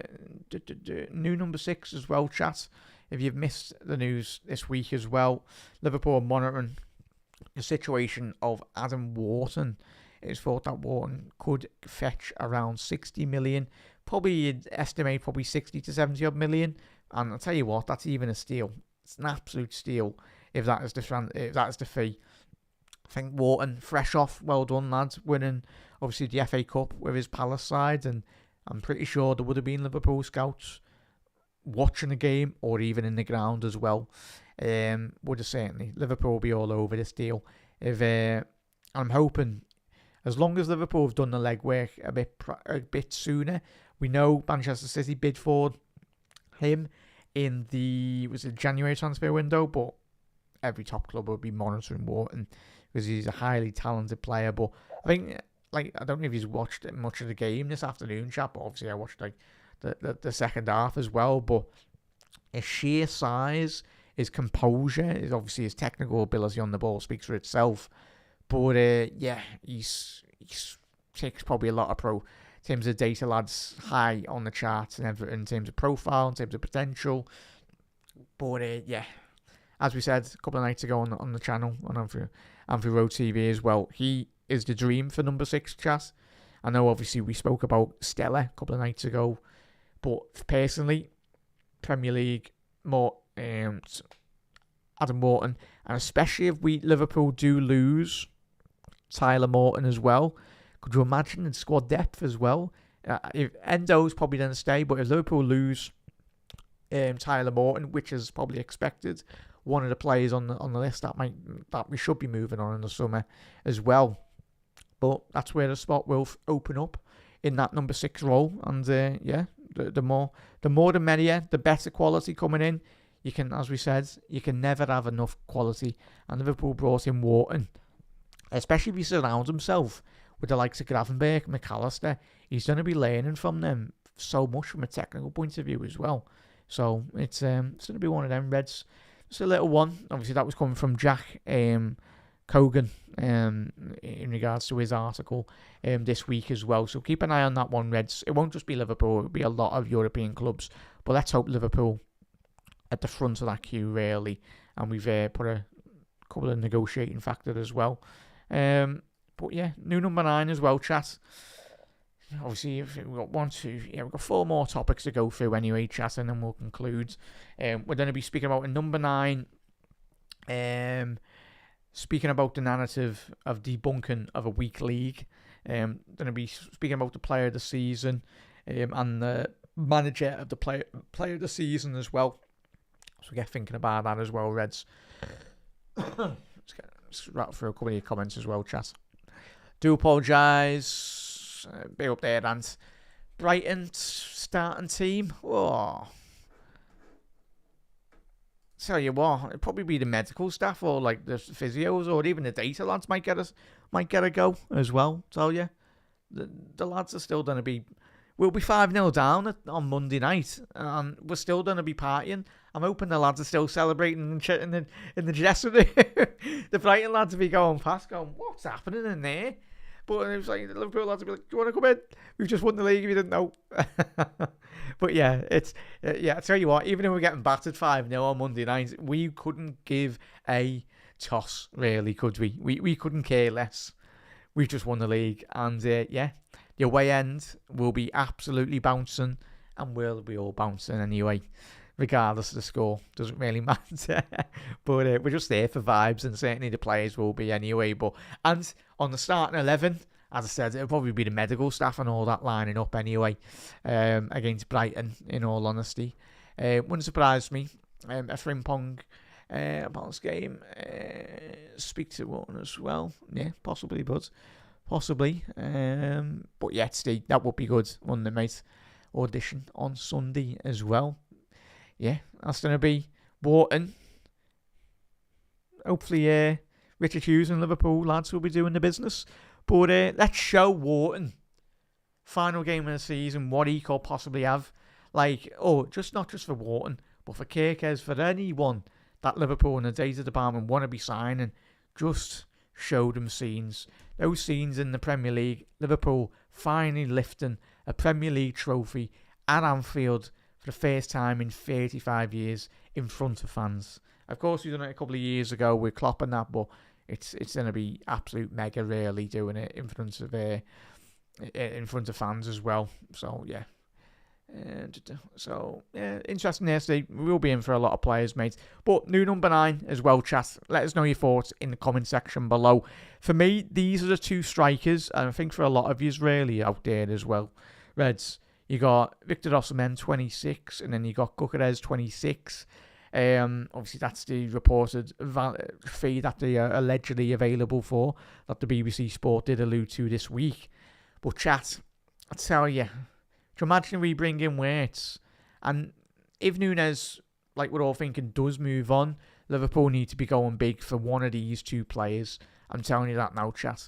new number 6 as well, chat. If you've missed the news this week as well, Liverpool are monitoring the situation of Adam Wharton. It's thought that Wharton could fetch around 60 million. Probably you'd estimate 60 to 70 odd million. And I'll tell you what, that's even a steal. It's an absolute steal if that is the fee. I think Wharton, fresh off, well done lads, winning obviously the FA Cup with his Palace side, and I'm pretty sure there would have been Liverpool scouts watching the game or even in the ground as well. Would have certainly, Liverpool will be all over this deal. I'm hoping, as long as Liverpool have done the legwork a bit sooner. We know Manchester City bid for him in the January transfer window, but every top club will be monitoring Wharton because he's a highly talented player. But I think, I don't know if he's watched much of the game this afternoon, chap, but obviously I watched the second half as well. But his sheer size, his composure, obviously his technical ability on the ball speaks for itself. But he's takes probably a lot of in terms of data lads high on the charts and everything, in terms of profile, in terms of potential. But as we said a couple of nights ago on the channel, on Anfield Road TV as well, he is the dream for number 6, chat. I know obviously we spoke about Stella a couple of nights ago, but personally, Premier League, more Adam Wharton, and especially if Liverpool do lose Tyler Morton as well, could you imagine in squad depth as well? If Endo's probably going to stay, but if Liverpool lose Tyler Morton, which is probably expected, one of the players on the list that we should be moving on in the summer as well. But that's where the spot will open up in that number 6 role. And the more the merrier, the better quality coming in. You can, as we said, you can never have enough quality. And Liverpool brought in Wharton, especially if he surrounds himself with the likes of Gravenberch, McAllister. He's going to be learning from them so much from a technical point of view as well. So it's going to be one of them Reds. Just a little one. Obviously, that was coming from Jack Cogan in regards to his article this week as well. So keep an eye on that one, Reds. It won't just be Liverpool. It'll be a lot of European clubs. But let's hope Liverpool at the front of that queue, really. And we've put a couple of negotiating factors as well. But new number 9 as well, chat. Obviously, if we've got we've got 4 more topics to go through anyway, chat, and then we'll conclude. We're going to be speaking about in number 9, speaking about the narrative of debunking of a weak league. Going to be speaking about the player of the season and the manager of the player of the season as well. So get thinking about that as well, Reds. Let's rattle through a couple of your comments as well, chat. Do apologise. Be up there, and Brighton starting team. Oh, tell you what, it'd probably be the medical staff or like the physios or even the data lads might get a go as well. Tell you, the lads are still going to be. We'll be 5-0 down on Monday night, and we're still going to be partying. I'm hoping the lads are still celebrating in the dressing room. The Brighton lads will be going past, going, "What's happening in there?" But it was like the Liverpool lads will be like, "Do you want to come in? We've just won the league if you didn't know." But I tell you what, even if we're getting battered 5-0 on Monday night, we couldn't give a toss, really, could we? We couldn't care less. We've just won the league, and the away end will be absolutely bouncing, and we'll be all bouncing anyway, regardless of the score. Doesn't really matter. But we're just there for vibes, and certainly the players will be anyway. And on the starting 11, as I said, it'll probably be the medical staff and all that lining up anyway against Brighton, in all honesty. Wouldn't surprise me. A Frimpong Palace game. Speak to one as well. Yeah, possibly, but possibly. But yeah, Steve, that would be good, wouldn't it, mate? audition on Sunday as well. Yeah, that's going to be Wharton. Hopefully, Richard Hughes and Liverpool lads will be doing the business. But let's show Wharton, final game of the season, what he could possibly have. Like, not just for Wharton, but for Kerkez, for anyone that Liverpool and the data department want to be signing. Just show them scenes. Those scenes in the Premier League, Liverpool finally lifting a Premier League trophy at Anfield for the first time in 35 years in front of fans. Of course, we've done it a couple of years ago with Klopp and that, but it's going to be absolute mega really doing it in front of fans as well. So yeah. Interesting there. So we will be in for a lot of players, mate. But new number 9 as well, chat. Let us know your thoughts in the comment section below. For me, these are the 2 strikers, and I think for a lot of yous really out there as well. Reds, you got Victor Osimhen 26, and then you got Kerkez 26. Obviously that's the reported fee that they are allegedly available for, that the BBC Sport did allude to this week. But chat, I tell you, do you imagine we bring in Wirtz? And if Núñez, like we're all thinking, does move on, Liverpool need to be going big for one of these 2 players. I'm telling you that now, chat.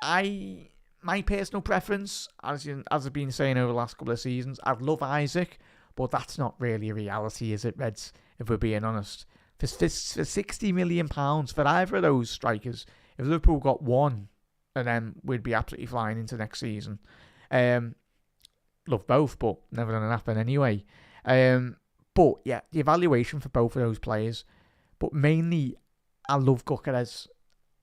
My personal preference, as I've been saying over the last couple of seasons, I'd love Isaac, but that's not really a reality, is it, Reds? If we're being honest. For £60 million for either of those strikers, if Liverpool got one, and then we'd be absolutely flying into next season. Love both, but never going to happen anyway. But yeah, the evaluation for both of those players. But mainly, I love Kerkez.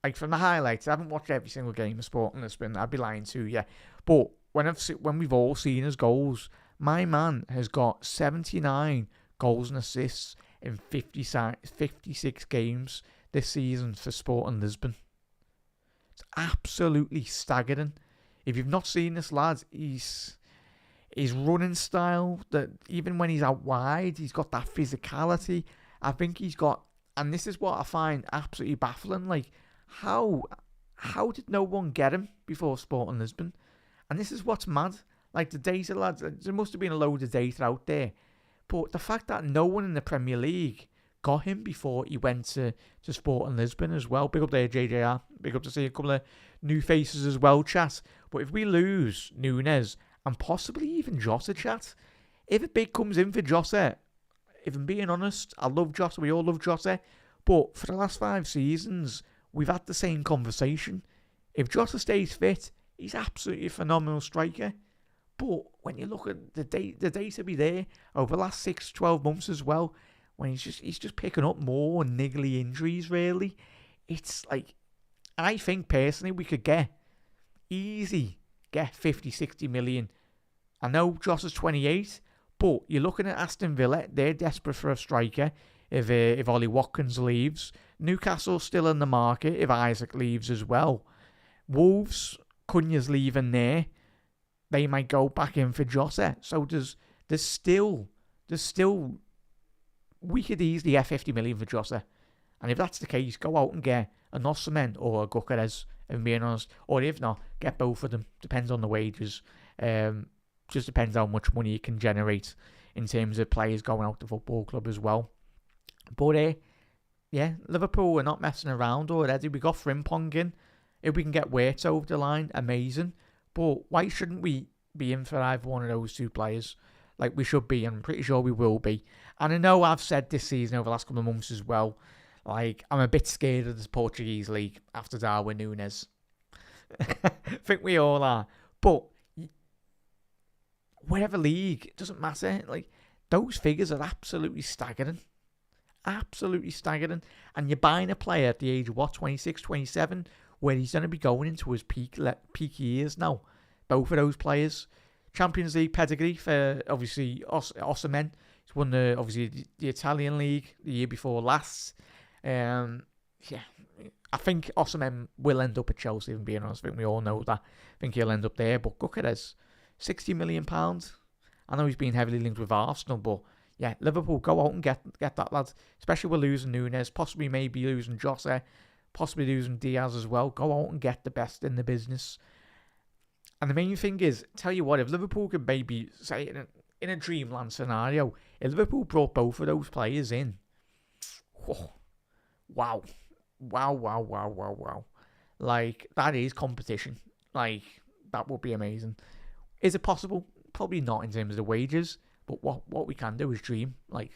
Like from the highlights, I haven't watched every single game of Sporting Lisbon. I'd be lying to you. But when we've all seen his goals, my man has got 79 goals and assists in 56 games this season for Sporting Lisbon. It's absolutely staggering. If you've not seen this, lads, his running style, that even when he's out wide, he's got that physicality. I think he's got, and this is what I find absolutely baffling, like, how did no one get him before Sporting Lisbon? And this is what's mad. Like, the data, lads, there must have been a load of data out there. But the fact that no one in the Premier League got him before he went to Sporting Lisbon as well. Big up there, JJR. Big up to see a couple of new faces as well, chat. But if we lose Núñez and possibly even Jota, chat, if a bid comes in for Jota, if I'm being honest, I love Jota. We all love Jota. But for the last 5 seasons, we've had the same conversation. If Jota stays fit, he's absolutely a phenomenal striker. But when you look at the data be there over the last 6-12 months as well, when he's just picking up more niggly injuries, really, it's like, I think personally we could get 50-60 million. I know Jota's 28, but you're looking at Aston Villa, they're desperate for a striker if Ollie Watkins leaves. Newcastle's still in the market if Isaac leaves as well. Wolves, Cunha's leaving there. They might go back in for Jota. So there's still we could easily get 50 million for Jota. And if that's the case, go out and get an Osimhen or a Kerkez, if I'm being honest. Or if not, get both of them. Depends on the wages. Just depends how much money you can generate in terms of players going out to football club as well. But yeah, Liverpool are not messing around already. We got Frimpong in. If we can get Wirtz over the line, amazing. But why shouldn't we be in for either one of those 2 players? Like we should be, and I'm pretty sure we will be. And I know I've said this season over the last couple of months as well, like I'm a bit scared of this Portuguese league after Darwin Núñez. I think we all are. But whatever league, it doesn't matter. Like, those figures are absolutely staggering. Absolutely staggering. And you're buying a player at the age of 26, 27, where he's going to be going into his peak years now. Both of those players. Champions League pedigree for, obviously, Osimhen. He's won the Italian league the year before last. Yeah, I think Osimhen will end up at Chelsea, if I'm being honest. I think we all know that. I think he'll end up there. But Kerkez, £60 million. I know he's been heavily linked with Arsenal, but yeah, Liverpool, go out and get that, lads. Especially with losing Núñez, possibly maybe losing Jota, possibly losing Diaz as well. Go out and get the best in the business. And the main thing is, tell you what, if Liverpool could maybe, say, in a dreamland scenario, if Liverpool brought both of those players in, whoa, wow. Wow, wow, wow, wow, wow. Like, that is competition. Like, that would be amazing. Is it possible? Probably not in terms of the wages, but what we can do is dream. Like,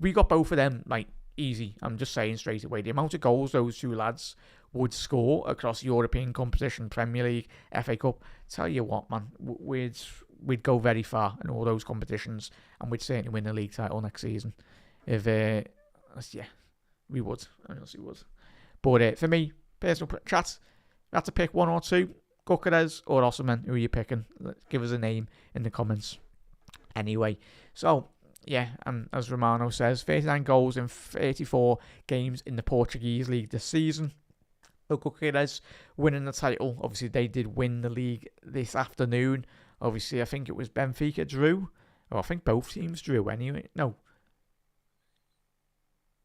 we got both of them, like, easy. I'm just saying straight away. The amount of goals those two lads would score across European competition, Premier League, FA Cup, tell you what, man, we'd go very far in all those competitions, and we'd certainly win the league title next season. If, yeah, we would. I honestly would. But for me, personal chats, you have to pick one or two, Kerkez or Osimhen. Who are you picking? Give us a name in the comments. Anyway, so, yeah, and as Romano says, 39 goals in 34 games in the Portuguese league this season. Kerkez winning the title. Obviously, they did win the league this afternoon. Obviously, I think it was Benfica drew. Or I think both teams drew anyway. No.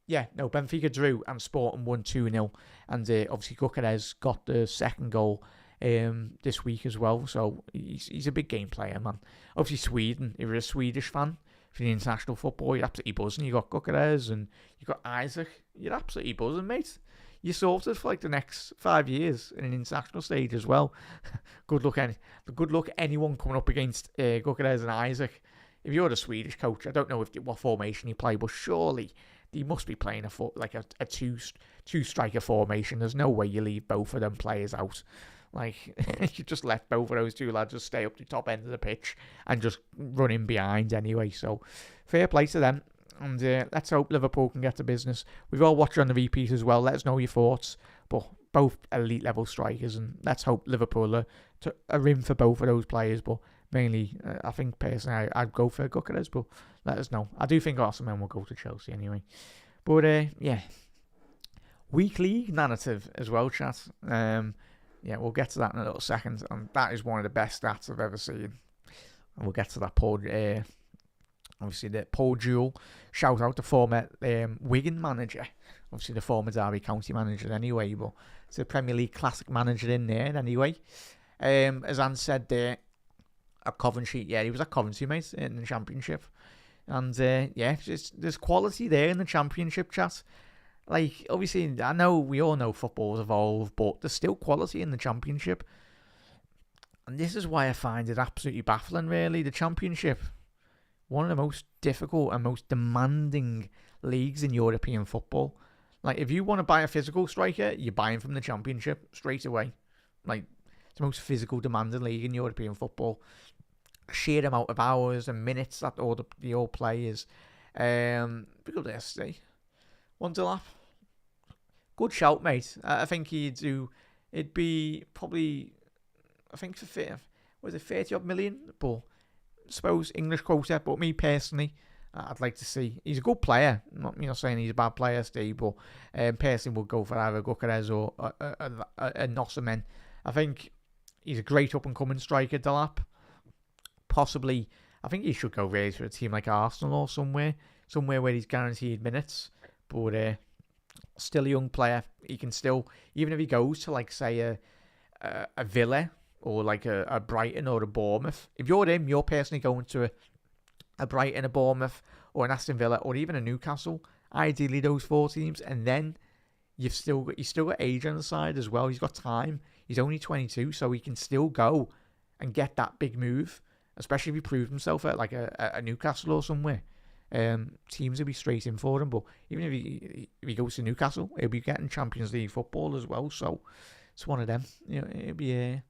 Yeah, no, Benfica drew and Sporting won 2-0. And obviously, Kerkez got the second goal this week as well. So he's a big game player, man. Obviously, Sweden, if you're a Swedish fan, for the international football, you're absolutely buzzing. You got Kerkez and you got Isaac. You're absolutely buzzing, mate. You're sorted for like the next 5 years in an international stage as well. Good luck anyone coming up against Kerkez and Isaac. If you're the Swedish coach, I don't know what formation you play, but surely you must be playing a two striker formation. There's no way you leave both of them players out. Like, you just let both of those two lads just stay up the top end of the pitch and just run in behind anyway. So, fair play to them. And let's hope Liverpool can get to business. We've all watched on the repeat as well. Let us know your thoughts. But both elite level strikers. And let's hope Liverpool are in for both of those players. But mainly, I think personally, I'd go for Kerkez. But let us know. I do think Osimhen will go to Chelsea anyway. But yeah. Weak league narrative as well, chat. Yeah, we'll get to that in a little second. And that is one of the best stats I've ever seen. And we'll get to that obviously, the Paul Jewell. Shout out to former Wigan manager. Obviously, the former Derby County manager anyway. But it's a Premier League classic manager in there anyway. As Anne said there, at Coventry. Yeah, he was at Coventry, mate, in the Championship. And, yeah, there's quality there in the Championship, chat. Like, obviously, I know we all know football's evolved, but there's still quality in the Championship. And this is why I find it absolutely baffling, really. The Championship, one of the most difficult and most demanding leagues in European football. Like, if you want to buy a physical striker, you're buying from the Championship straight away. Like, it's the most physical, demanding league in European football. Sheer amount of hours and minutes that all play is. Pick up there, stay. One to lap. Good shout, mate. I think it'd be probably, I think for 30 odd million, but I suppose English quota. But me personally, I'd like to see. He's a good player. Not saying he's a bad player, Steve, but personally would go for either Kerkez or a Osimhen. I think he's a great up and coming striker, Delap. Possibly, I think he should go really for a team like Arsenal or somewhere where he's guaranteed minutes. But still a young player. He can still, even if he goes to like say a Villa or like a Brighton or a Bournemouth. If you're him, you're personally going to a Brighton, a Bournemouth, or an Aston Villa, or even a Newcastle. Ideally, those four teams, and then he's still got age on the side as well. He's got time. He's only 22, so he can still go and get that big move, especially if he proves himself at like a Newcastle or somewhere. Teams will be straight in for him, but even if he goes to Newcastle, he'll be getting Champions League football as well. So it's one of them. It'll be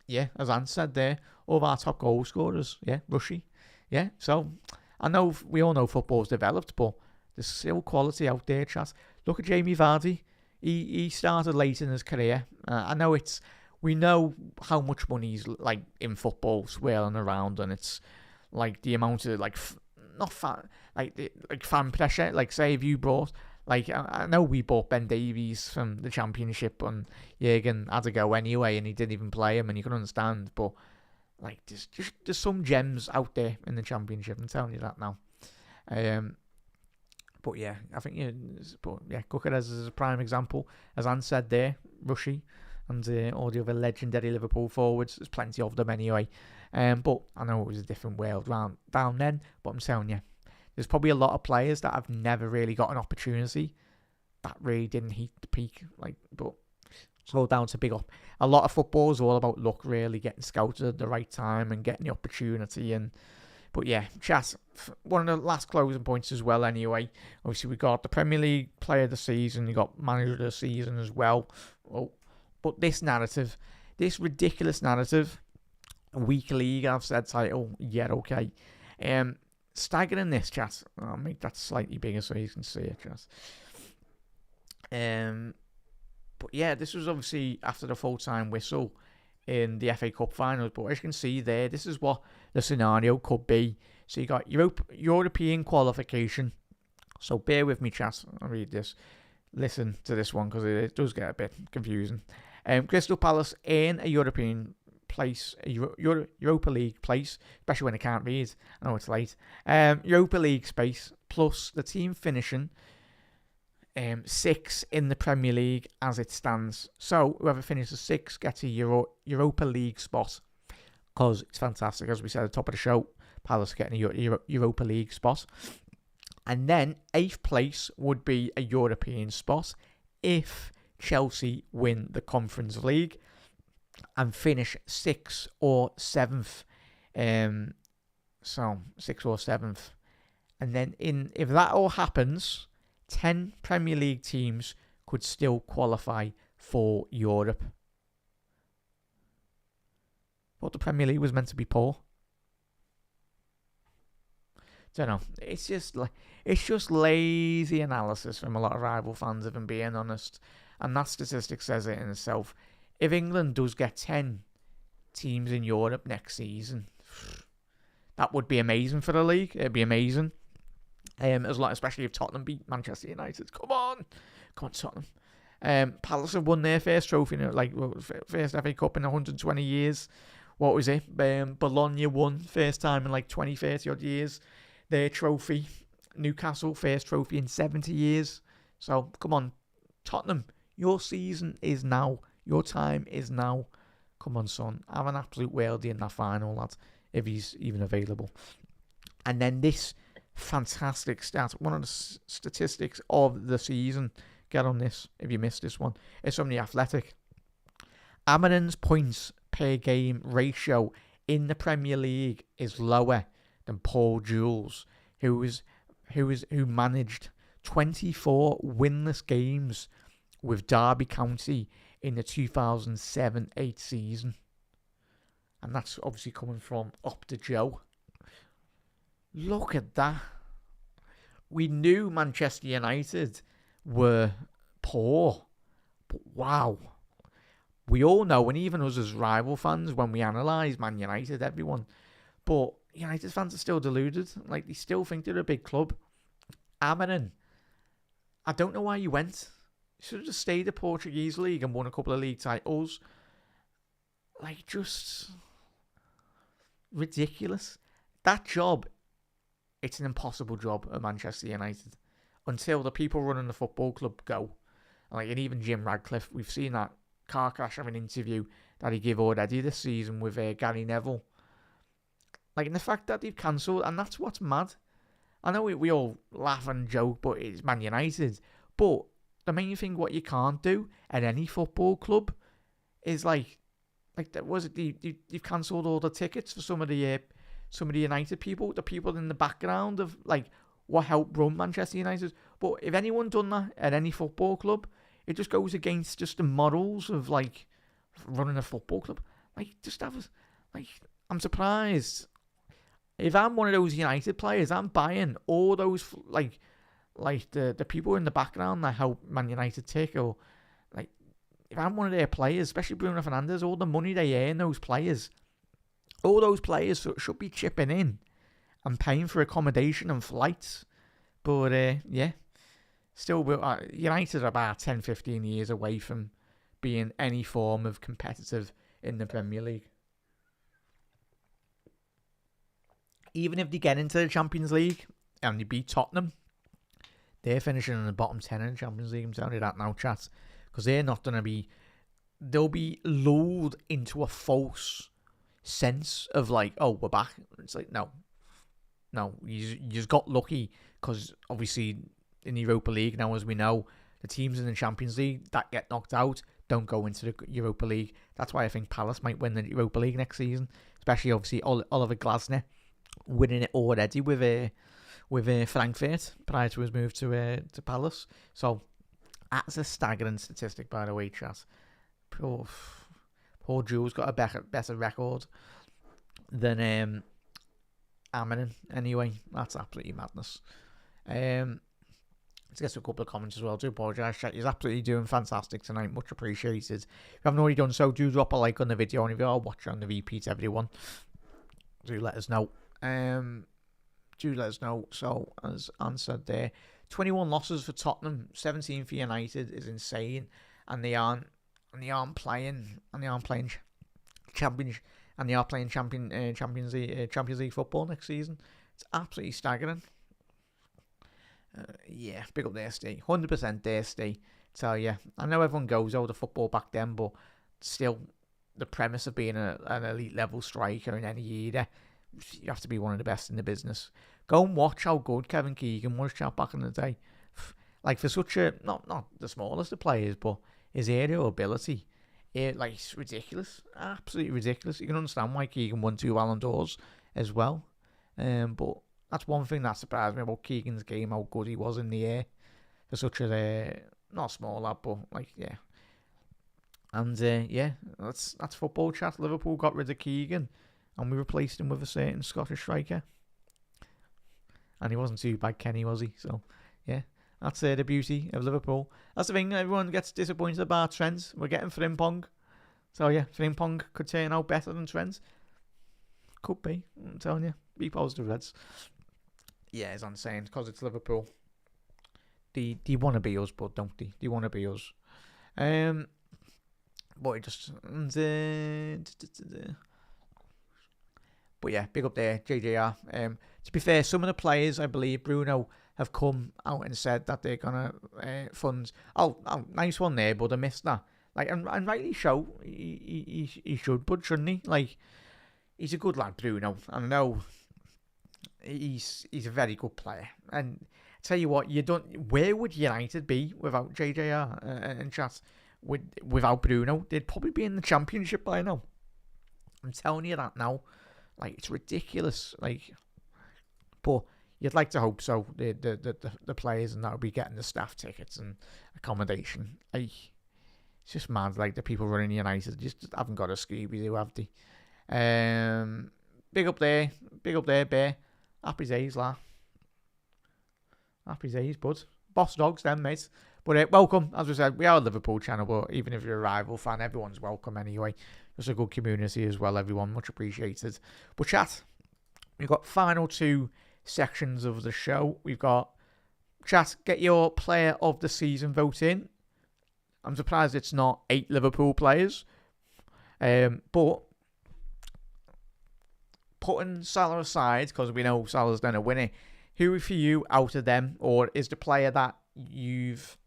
yeah, as Anne said there, all of our top goal scorers, Rushy. Yeah, so I know we all know football's developed, but there's still quality out there, chat. Look at Jamie Vardy. He started late in his career. I know we know how much money's like in football swirling around, and it's like the amount of fan pressure. Like, say if you brought, like, I know we bought Ben Davies from the Championship, and Jürgen had to go anyway, and he didn't even play him, and you can understand. But like, there's some gems out there in the Championship. I'm telling you that now. But yeah, I think Kerkez is a prime example, as Anne said there, Rushy, and all the other legendary Liverpool forwards. There's plenty of them anyway. But I know it was a different world down then. But I'm telling you, there's probably a lot of players that have never really got an opportunity that really didn't hit the peak. But it's all down to big up. A lot of football is all about luck, really, getting scouted at the right time and getting the opportunity. But yeah, chat, one of the last closing points as well anyway. Obviously, we got the Premier League Player of the Season, you got Manager of the Season as well. But this narrative, this ridiculous narrative, Week League, I've said title, yeah, okay. Staggering this, chat. I'll make that slightly bigger so you can see it, chat. But yeah, this was obviously after the full-time whistle in the FA Cup finals. But as you can see there, this is what the scenario could be. So you got European qualification. So bear with me, chat. I'll read this. Listen to this one because it does get a bit confusing. Crystal Palace in a European place, a Europa League place, especially when I can't read. I know it's late. Europa League space plus the team finishing 6 in the Premier League as it stands. So whoever finishes 6 gets a Europa League spot, because it's fantastic. As we said at the top of the show, Palace getting a Europa League spot. And then 8th place would be a European spot if Chelsea win the Conference League and finish 6th or 7th. So 6th or 7th. And then if that all happens, 10 Premier League teams could still qualify for Europe. But the Premier League was meant to be poor. Don't know. It's just lazy analysis from a lot of rival fans, if I'm being honest. And that statistic says it in itself. If England does get 10 teams in Europe next season, that would be amazing for the league. It'd be amazing. Especially if Tottenham beat Manchester United. Come on, Tottenham. Palace have won their first trophy, first FA Cup in 120 years. What was it? Bologna won first time in 20, 30 odd years. Their trophy. Newcastle first trophy in 70 years. So come on, Tottenham. Your season is now. Your time is now. Come on, son. Have an absolute worldie in that final, lad, if he's even available. And then this fantastic stat, one of the statistics of the season. Get on this if you missed this one. It's from The Athletic. Amarin's points per game ratio in the Premier League is lower than Paul Jules, who managed 24 winless games with Derby County in the 2007-8 season. And that's obviously coming from Up to Joe. Look at that. We knew Manchester United were poor. But wow. We all know, and even us as rival fans, when we analyse Man United, everyone. But United fans are still deluded. They still think they're a big club. Amarin, I don't know why you went. You should have just stayed the Portuguese league and won a couple of league titles. Just ridiculous. That job, it's an impossible job at Manchester United until the people running the football club go. And even Jim Radcliffe, we've seen that car crash of an interview that he gave already this season with Gary Neville. And the fact that they've cancelled, and that's what's mad. I know we all laugh and joke, but it's Man United. But the main thing what you can't do at any football club is you've cancelled all the tickets for some of the United people, the people in the background of what helped run Manchester United. But if anyone done that at any football club, it just goes against just the morals of running a football club. I'm surprised. If I'm one of those United players, I'm buying all those the people in the background that help Man United tick, or if I'm one of their players, especially Bruno Fernandes, all the money they earn, all those players should be chipping in and paying for accommodation and flights. But yeah, still, United are about 10, 15 years away from being any form of competitive in the Premier League. Even if they get into the Champions League and they beat Tottenham, they're finishing in the bottom 10 in the Champions League. I'm telling you that now, chat. Because they're not going to be they'll be lulled into a false sense of like, oh, we're back. It's like, no, you just got lucky because obviously in the Europa League now, as we know, the teams in the Champions League that get knocked out don't go into the Europa League. That's why I think Palace might win the Europa League next season, especially obviously Oliver Glasner winning it already with Frankfurt prior to his move to Palace. So that's a staggering statistic, by the way, chat. Poor Jules got a better record than Aminin. Anyway, that's absolutely madness. Let's get to a couple of comments as well. Do apologise, chat. He's absolutely doing fantastic tonight. Much appreciated. If you haven't already done so, do drop a like on the video. And if you are watching on the repeat, everyone, do let us know. So, as answered there, 21 losses for Tottenham, 17 for United is insane, and they aren't playing Champions League football next season. It's absolutely staggering. Yeah, big up there, Steve. 100% there, Steve. Tell you, I know everyone goes over the football back then, but still, the premise of being an elite level striker in any era, you have to be one of the best in the business. Go and watch how good Kevin Keegan was back in the day. Like, for such a, not the smallest of players, but his aerial ability, it's ridiculous. Absolutely ridiculous. You can understand why Keegan won 2 Ballon d'Ors as well. But that's one thing that surprised me about Keegan's game, how good he was in the air. For such a, not small lad, but, yeah. And, that's football chat. Liverpool got rid of Keegan, and we replaced him with a certain Scottish striker. And he wasn't too bad, Kenny, was he? So, yeah, that's the beauty of Liverpool. That's the thing, everyone gets disappointed about Trent. We're getting Frimpong. So, yeah, Frimpong could turn out better than Trent. Could be, I'm telling you. Be positive, Reds. Yeah, as I'm saying, because it's Liverpool. They want to be us, but don't they? They want to be us. But it just... But yeah, big up there, JJR. To be fair, some of the players, I believe, Bruno, have come out and said that they're going to fund... Oh, nice one there, but I missed that. And rightly so, he should, but shouldn't he? He's a good lad, Bruno. I know he's a very good player. And tell you what, where would United be without JJR and chat? Without Bruno? They'd probably be in the Championship by now. I'm telling you that now. It's ridiculous. But you'd like to hope so. The players and that will be getting the staff tickets and accommodation. It's just mad. The people running United just haven't got a Scooby-Doo, have they? Big up there, Bear. Happy days, lad. Happy days, bud. Boss dogs, then, mate. But welcome, as we said, we are a Liverpool channel, but even if you're a rival fan, everyone's welcome anyway. Just a good community as well, everyone. Much appreciated. But chat, we've got final 2 sections of the show. We've got, chat, get your player of the season vote in. I'm surprised it's not 8 Liverpool players. But putting Salah aside, because we know Salah's going to win it, who for you out of them, or is the player that you've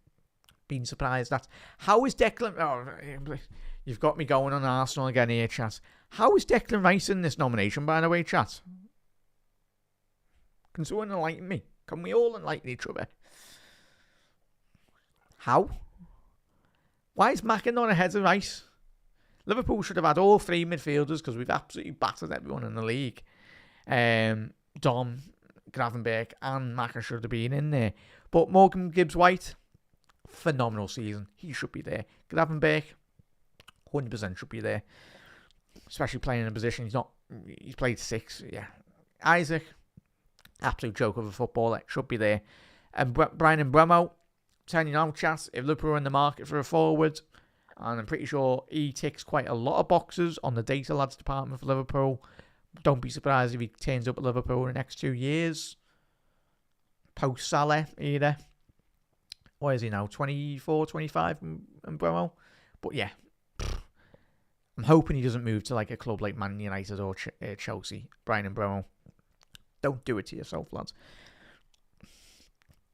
been surprised at? How is Declan... Oh, you've got me going on Arsenal again here, chat. How is Declan Rice in this nomination, by the way, chat? Can someone enlighten me? Can we all enlighten each other? How? Why is McIndoe ahead of Rice? Liverpool should have had all 3 midfielders because we've absolutely battered everyone in the league. Dom, Gravenberch and Maka should have been in there. But Morgan Gibbs-White, phenomenal season. He should be there. Gravenberch, 100% should be there. Especially playing in a position he's played 6. Yeah. Isaac, absolute joke of a footballer. Should be there. And Brian Mbeumo, telling you now, chat, if Liverpool are in the market for a forward, and I'm pretty sure he ticks quite a lot of boxes on the data lads department for Liverpool. Don't be surprised if he turns up at Liverpool in the next 2 years. Post Salah either. What is he now? 24, 25 in Bremo? But yeah. I'm hoping he doesn't move to a club like Man United or Chelsea. Brian and Bremo. Don't do it to yourself, lads.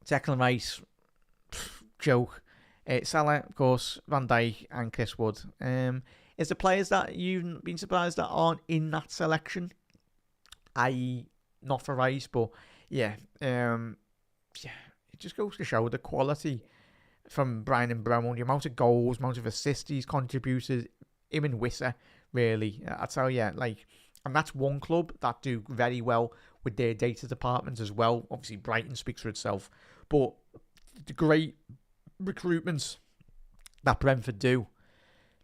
Declan Rice. Joke. Salah, of course, Van Dijk and Chris Wood. Is the players that you've been surprised that aren't in that selection? I.e., not for Rice, but yeah, it just goes to show the quality from Brian and Brown, the amount of goals, amount of assists he's contributed, him and Wissa, really. I tell you, and that's one club that do very well with their data department as well. Obviously, Brighton speaks for itself, but the great recruitments that Brentford do,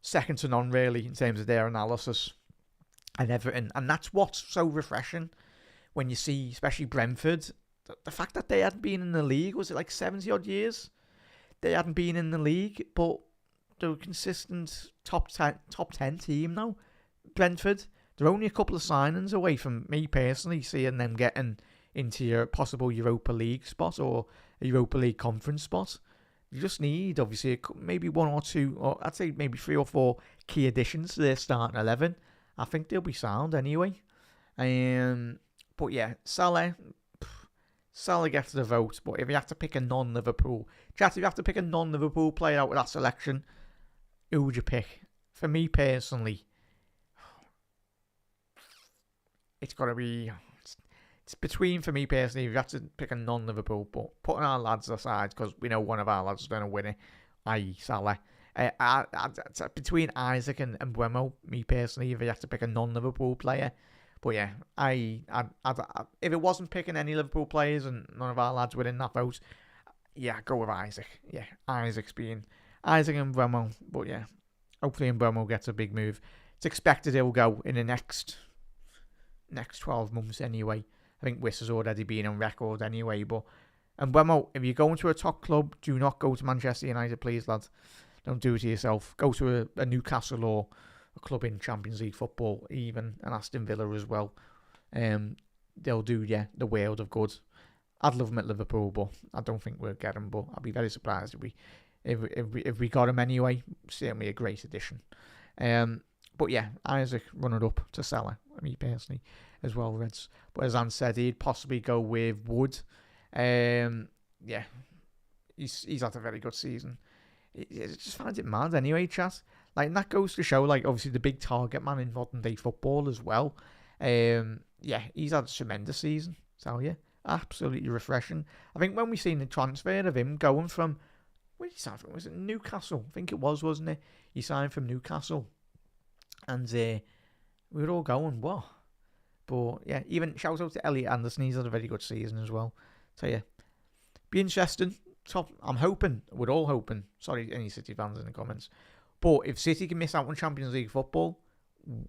second to none, really, in terms of their analysis and everything. And that's what's so refreshing when you see, especially Brentford, the fact that they hadn't been in the league, was it like 70 odd years? They hadn't been in the league, but they're a consistent top 10 team now. Brentford, they're only a couple of signings away from me personally seeing them getting into your possible Europa League spot or a Europa League conference spot. You just need, obviously, maybe one or two, or I'd say maybe 3 or 4 key additions to their starting 11. I think they'll be sound anyway. But yeah, Salah gets the vote. But if you have to pick a non-Liverpool, if you have to pick a non-Liverpool player out of that selection, who would you pick? For me personally, it's got to be. It's between, for me personally, if you have to pick a non-Liverpool, but putting our lads aside, because we know one of our lads is going to win it, i.e. Salah. Between Isaac and Mbeumo, me personally, if you have to pick a non-Liverpool player. But yeah, if it wasn't picking any Liverpool players and none of our lads were in that vote, yeah, go with Isaac. Yeah, Isaac and Mbeumo. But yeah, hopefully Mbeumo gets a big move. It's expected he'll go in the next 12 months anyway. I think Wiss has already been on record anyway. But Mbeumo, if you're going to a top club, do not go to Manchester United, please, lads. Don't do it to yourself. Go to a Newcastle or a club in Champions League football, even an Aston Villa as well. They'll do the world of good. I'd love him at Liverpool, but I don't think we'll get him. But I'd be very surprised if we got him anyway. Certainly a great addition. But yeah, Isaac running up to Salah, me personally, as well, Reds. But as Anne said, he'd possibly go with Wood. Yeah, he's had a very good season. I just find it mad anyway, chat. And that goes to show, obviously the big target man in modern day football as well. Yeah, he's had a tremendous season, tell you. Absolutely refreshing. I think when we seen the transfer of him going from, where did he sign from? Was it Newcastle? I think it was, wasn't it? He signed from Newcastle. And we were all going, what? But yeah, even shout out to Elliot Anderson. He's had a very good season as well. So yeah, be interesting. We're all hoping. Sorry, any City fans in the comments. But if City can miss out on Champions League football,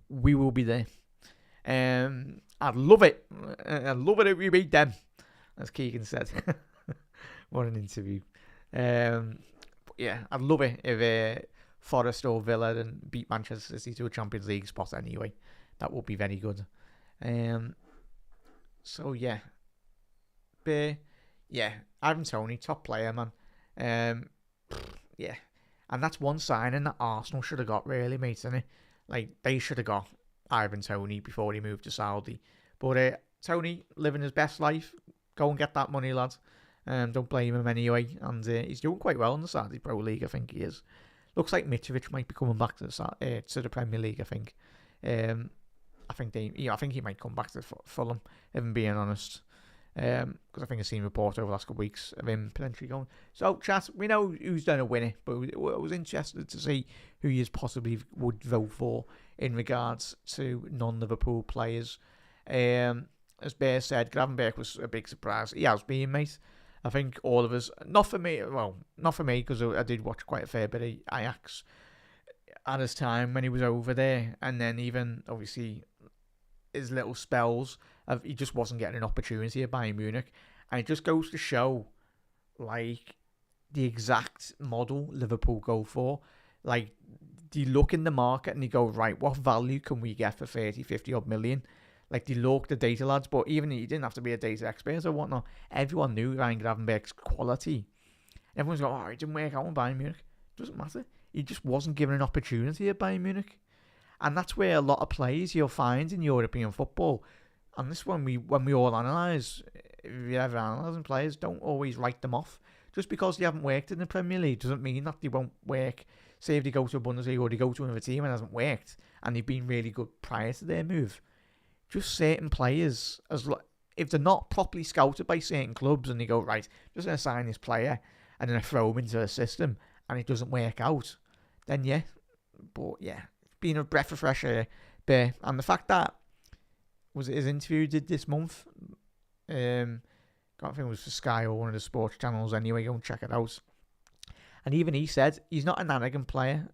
we will be there. I'd love it. I'd love it if we beat them, as Keegan said. What an interview. But yeah, I'd love it if Forest or Villa and beat Manchester City to a Champions League spot anyway. That would be very good. So yeah. But yeah, Ivan Toney, top player, man. Yeah. And that's one signing that Arsenal should have got, really, mate, isn't it? They should have got Ivan Toney before he moved to Saudi. But Toney, living his best life. Go and get that money, lad. Don't blame him anyway. And he's doing quite well in the Saudi Pro League, I think he is. Looks like Mitrovic might be coming back to the Premier League, I think. I think he might come back to Fulham, if I'm being honest. Because I think I've seen reports over the last couple of weeks of him potentially going. So, chat, we know who's going to win it, but I was interested to see who you possibly would vote for in regards to non-Liverpool players. As Bear said, Gravenberch was a big surprise. He has been, mate. I think all of us, not for me, because I did watch quite a fair bit of Ajax at his time when he was over there, and then even, obviously, his little spells of he just wasn't getting an opportunity at Bayern Munich, and it just goes to show the exact model Liverpool go for. They look in the market and they go, right, what value can we get for 30, 50 odd million? They look the data lads, but even he didn't have to be a data expert or whatnot. Everyone knew Ryan Gravenberch's quality. Everyone's going, oh, he didn't work out in Bayern Munich. Doesn't matter. He just wasn't given an opportunity at Bayern Munich. And that's where a lot of players you'll find in European football, and this when we all analyse, if you're ever analysing players, don't always write them off Just because they haven't worked in the Premier League doesn't mean that they won't work. Say if they go to a Bundesliga or they go to another team and it hasn't worked and they've been really good prior to their move. Just certain players, if they're not properly scouted by certain clubs and they go, right, just going to sign this player and then I throw him into a system and it doesn't work out, then yeah. But yeah, being a breath of fresh air there. And the fact that was it his interview he did this month, I can't think it was for Sky or one of the sports channels anyway, go and check it out. And even he said he's not an arrogant player.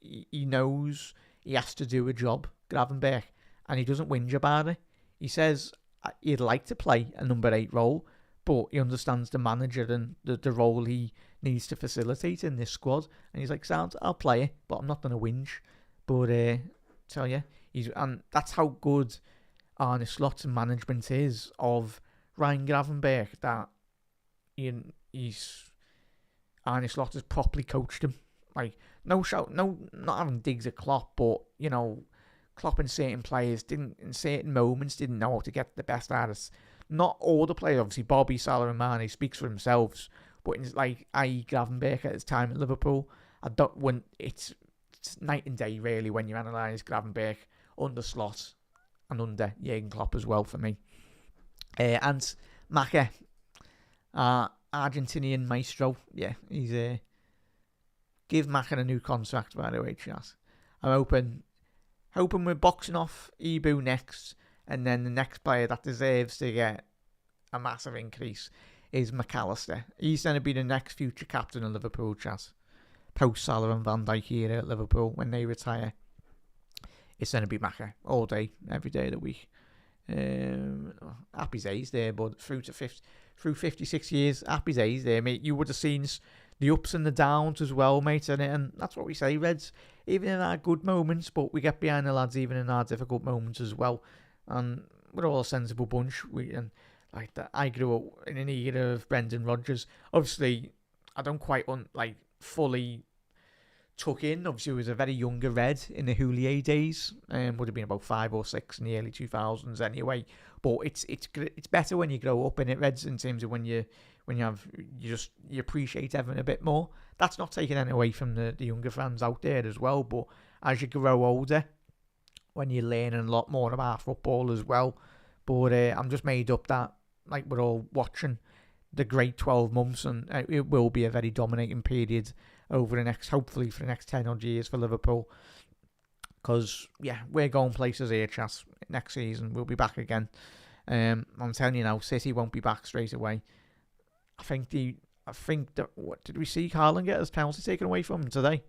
He knows he has to do a job, Gravenberch, and he doesn't whinge about it. He says he'd like to play a number 8 role, but he understands the manager and the role he needs to facilitate in this squad. And he's like, sounds, I'll play it, but I'm not going to whinge. But tell you, and that's how good Arne Slot's management is of Ryan Gravenberch, that Arne Slot has properly coached him. Like, not having digs at Klopp, but, you know, Klopp and certain players in certain moments didn't know how to get the best out of us. Not all the players, obviously, Bobby, Salah and Mane speaks for themselves, but it's like, i.e. Gravenberch at his time at Liverpool, it's night and day, really, when you analyse Gravenberch under Slot and under Jurgen Klopp as well, for me. And Maka, Argentinian maestro, yeah, he's give Maka a new contract, by the way, chat. I'm hoping we're boxing off Ibu next, and then the next player that deserves to get a massive increase is McAllister. He's going to be the next future captain of Liverpool, chat. Post Salah and Van Dijk here at Liverpool when they retire. It's going to be Maka all day, every day of the week. Happy days there, but through 56 years, happy days there, mate. You would have seen the ups and the downs as well, mate, and that's what we say, Reds. Even in our good moments, but we get behind the lads even in our difficult moments as well. And we're all a sensible bunch. I grew up in an era of Brendan Rodgers. Obviously, I don't quite fully took in. Obviously, he was a very younger Red in the Houllier days. Would have been about 5 or 6 in the early 2000s anyway. But it's better when you grow up in it, Reds, in terms of when you appreciate everything a bit more. That's not taking anything away from the younger fans out there as well. But as you grow older, when you're learning a lot more about football as well. But I'm just made up that we're all watching the great 12 months, and it will be a very dominating period over hopefully for the next 10 odd years for Liverpool. Because, yeah, we're going places here, Chas. Next season, we'll be back again. I'm telling you now, City won't be back straight away. I think what did we see Haaland get his penalty taken away from him today?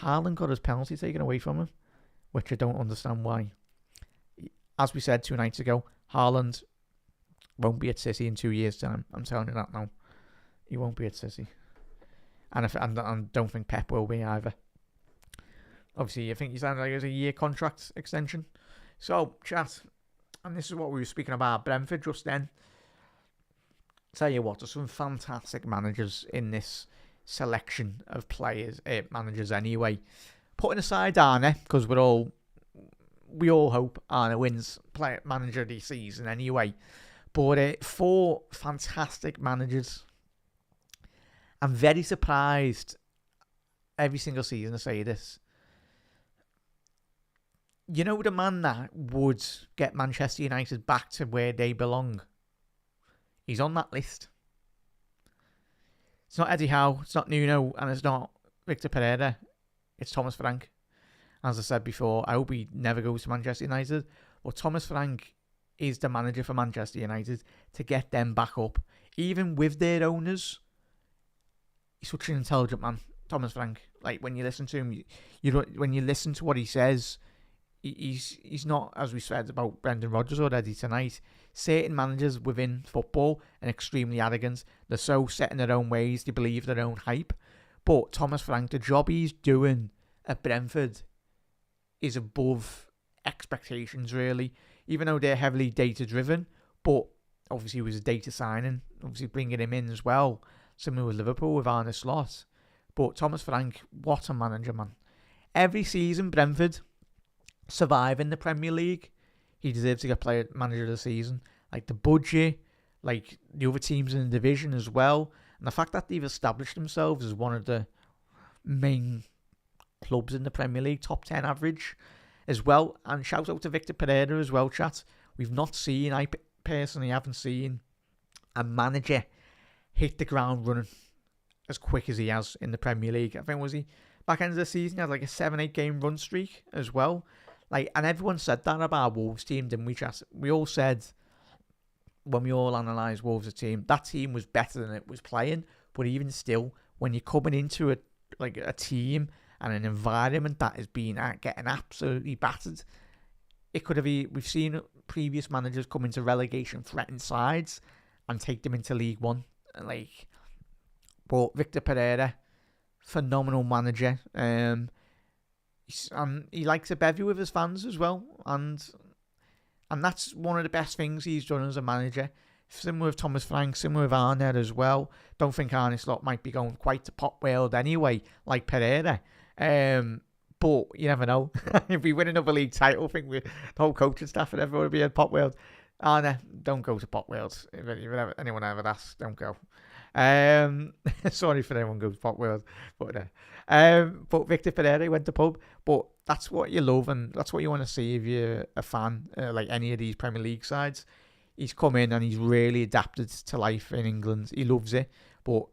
Haaland got his penalty taken away from him, which I don't understand why. As we said 2 nights ago, Haaland won't be at City in 2 years' time. I'm telling you that now. He won't be at City. And I don't think Pep will be either. Obviously, I think he sounded like it was a year contract extension. So, chat, and this is what we were speaking about Brentford just then. Tell you what, there's some fantastic managers in this selection of managers anyway. Putting aside Arne, because we all hope Arne wins manager of the season anyway. But 4 fantastic managers. I'm very surprised every single season I say this. You know the man that would get Manchester United back to where they belong? He's on that list. It's not Eddie Howe, it's not Nuno, and it's not Victor Pereira. It's Thomas Frank. As I said before, I hope he never goes to Manchester United. But Thomas Frank is the manager for Manchester United to get them back up. Even with their owners, he's such an intelligent man, Thomas Frank. Like, when you listen to him, when you listen to what he says, he's not, as we said about Brendan Rodgers already tonight, certain managers within football are extremely arrogant. They're so set in their own ways, they believe their own hype. But Thomas Frank, the job he's doing at Brentford is above expectations, really. Even though they're heavily data-driven, but obviously it was a data signing, obviously bringing him in as well. Similar with Liverpool with Arne Slot. But Thomas Frank, what a manager, man. Every season, Brentford survive in the Premier League. He deserves to get manager of the season. Like the budget, like the other teams in the division as well. And the fact that they've established themselves as one of the main clubs in the Premier League, top 10 average as well. And shout out to Victor Pereira as well, chat. I personally haven't seen a manager hit the ground running as quick as he has in the Premier League. I think, was he back end of the season, he had like a 7-8 game run streak as well. Like, and everyone said that about our Wolves team, didn't we, chat? We all said, when we all analysed Wolves' team, that team was better than it was playing. But even still, when you're coming into a team and an environment that is getting absolutely battered, it could have been. We've seen previous managers come into relegation threatened sides and take them into League One. But Victor Pereira, phenomenal manager. He likes a bevy with his fans as well, and that's one of the best things he's done as a manager. Similar with Thomas Frank, similar with Arnett as well. Don't think Arne Slot might be going quite to pop world anyway, like Pereira. But you never know. If we win another league title, I think the whole coaching staff and everyone will be at Pop World. Arne, don't go to Pop World. If anyone ever asks, don't go. Sorry for anyone who goes to Pop World. But Victor Pereira went to pub. But that's what you love, and that's what you want to see if you're a fan, like any of these Premier League sides. He's come in and he's really adapted to life in England. He loves it. But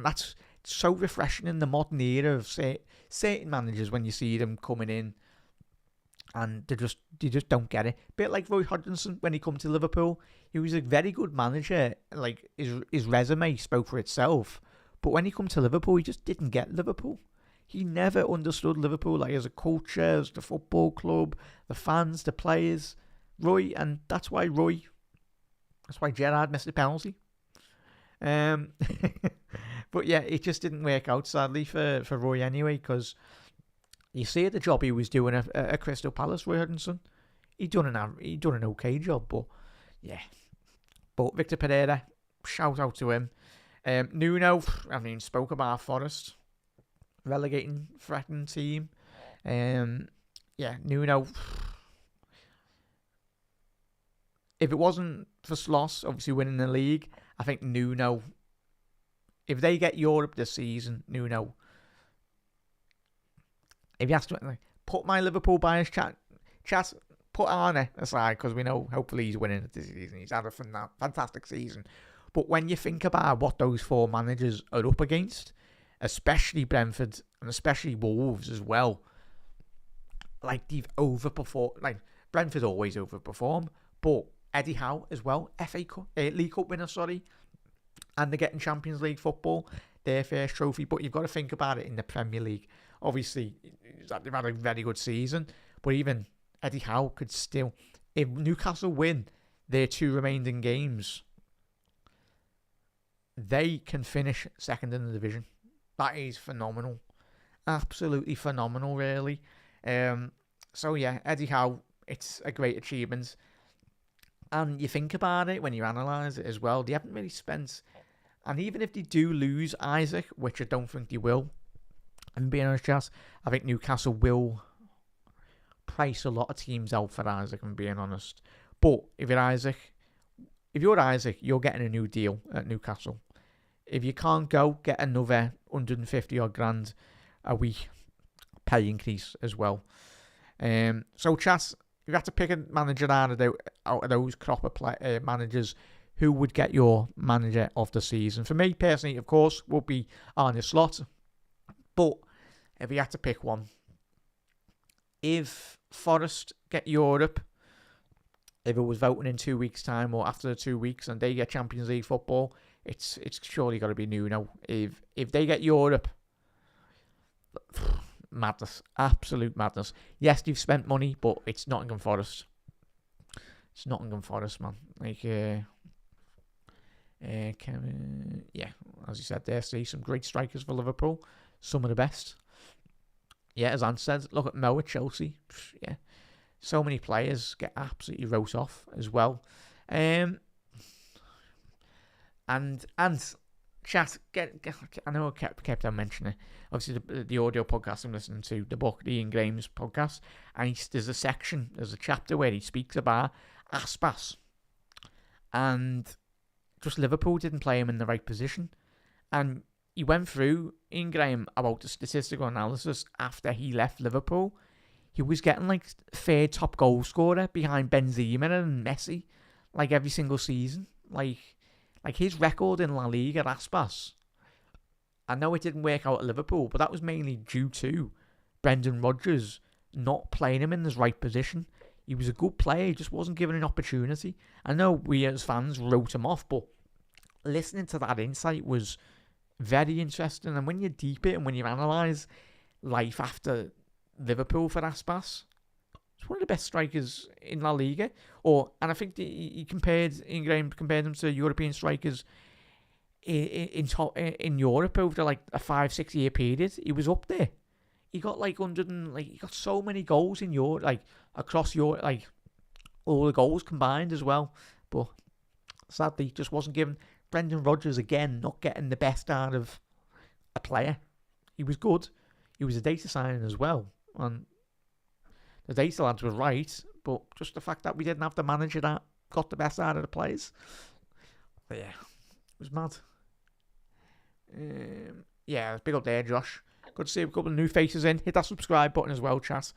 that's so refreshing in the modern era of certain managers when you see them coming in and they just don't get it. Bit like Roy Hodgson when he come to Liverpool. He was a very good manager. Like his resume spoke for itself. But when he come to Liverpool, he just didn't get Liverpool. He never understood Liverpool, like as a culture, as the football club, the fans, the players. That's why Gerrard missed the penalty. But yeah, it just didn't work out, sadly, for Roy anyway, because you see the job he was doing at Crystal Palace, Roy Hodgson. He done an okay job, but yeah. But Victor Pereira, shout out to him. Nuno, spoke about Forest, relegating threatened team. Nuno. If it wasn't for Sloss, obviously winning the league, I think Nuno, if they get Europe this season, Nuno, if he has to, put my Liverpool bias chat, put Arne aside, because we know hopefully he's winning it this season. He's had a fantastic season. But when you think about what those four managers are up against, especially Brentford and especially Wolves as well, like they've overperformed. Like Brentford always overperform, but Eddie Howe as well, League Cup winner, and they're getting Champions League football, their first trophy. But you've got to think about it in the Premier League. Obviously, they've had a very good season, but even Eddie Howe could still, if Newcastle win their two remaining games, they can finish second in the division. That is phenomenal. Absolutely phenomenal, really. So yeah, Eddie Howe, it's a great achievement. And you think about it when you analyse it as well, they haven't really spent, and even if they do lose Isaac, which I don't think they will, and being honest, Jazz, I think Newcastle will price a lot of teams out for Isaac, and being honest. But if you're Isaac, you're getting a new deal at Newcastle. If you can't go, get another 150 odd grand a week pay increase as well. So, Chas, if you had to pick a manager out of those crop of managers, who would get your manager of the season? For me, personally, of course, would be Arne Slot. But if you had to pick one, if Forest get Europe, if it was voting in 2 weeks' time or after 2 weeks and they get Champions League football, it's surely got to be Nuno. If they get Europe, madness, absolute madness. Yes, you've spent money, but it's Nottingham Forest. It's Nottingham Forest, man. As you said there, see some great strikers for Liverpool, some of the best. Yeah, as Ant said, look at Mo at Chelsea. Yeah, so many players get absolutely wrote off as well. And chat, I know I kept on mentioning it. Obviously, the audio podcast I'm listening to, the book, the Ian Graham's podcast, and there's a chapter where he speaks about Aspas. And just Liverpool didn't play him in the right position. And he went through, Ian Graham, about the statistical analysis after he left Liverpool. He was getting like third top goal scorer behind Benzema and Messi, like every single season. Like his record in La Liga at Aspas. I know it didn't work out at Liverpool, but that was mainly due to Brendan Rodgers not playing him in his right position. He was a good player, he just wasn't given an opportunity. I know we as fans wrote him off, but listening to that insight was very interesting. And when you deep it and when you analyse life after Liverpool for Aspas, it's one of the best strikers in La Liga. And I think he compared them to European strikers in Europe over like a 5-6 year period. He was up there. He got like he got so many goals in Europe, like across Europe, like all the goals combined as well. But sadly, just wasn't given. Brendan Rodgers again not getting the best out of a player. He was good. He was a data signing as well, and the data lads were right. But just the fact that we didn't have the manager that got the best out of the players. But yeah, it was mad. Yeah, big up there, Josh. Good to see a couple of new faces in. Hit that subscribe button as well, chat.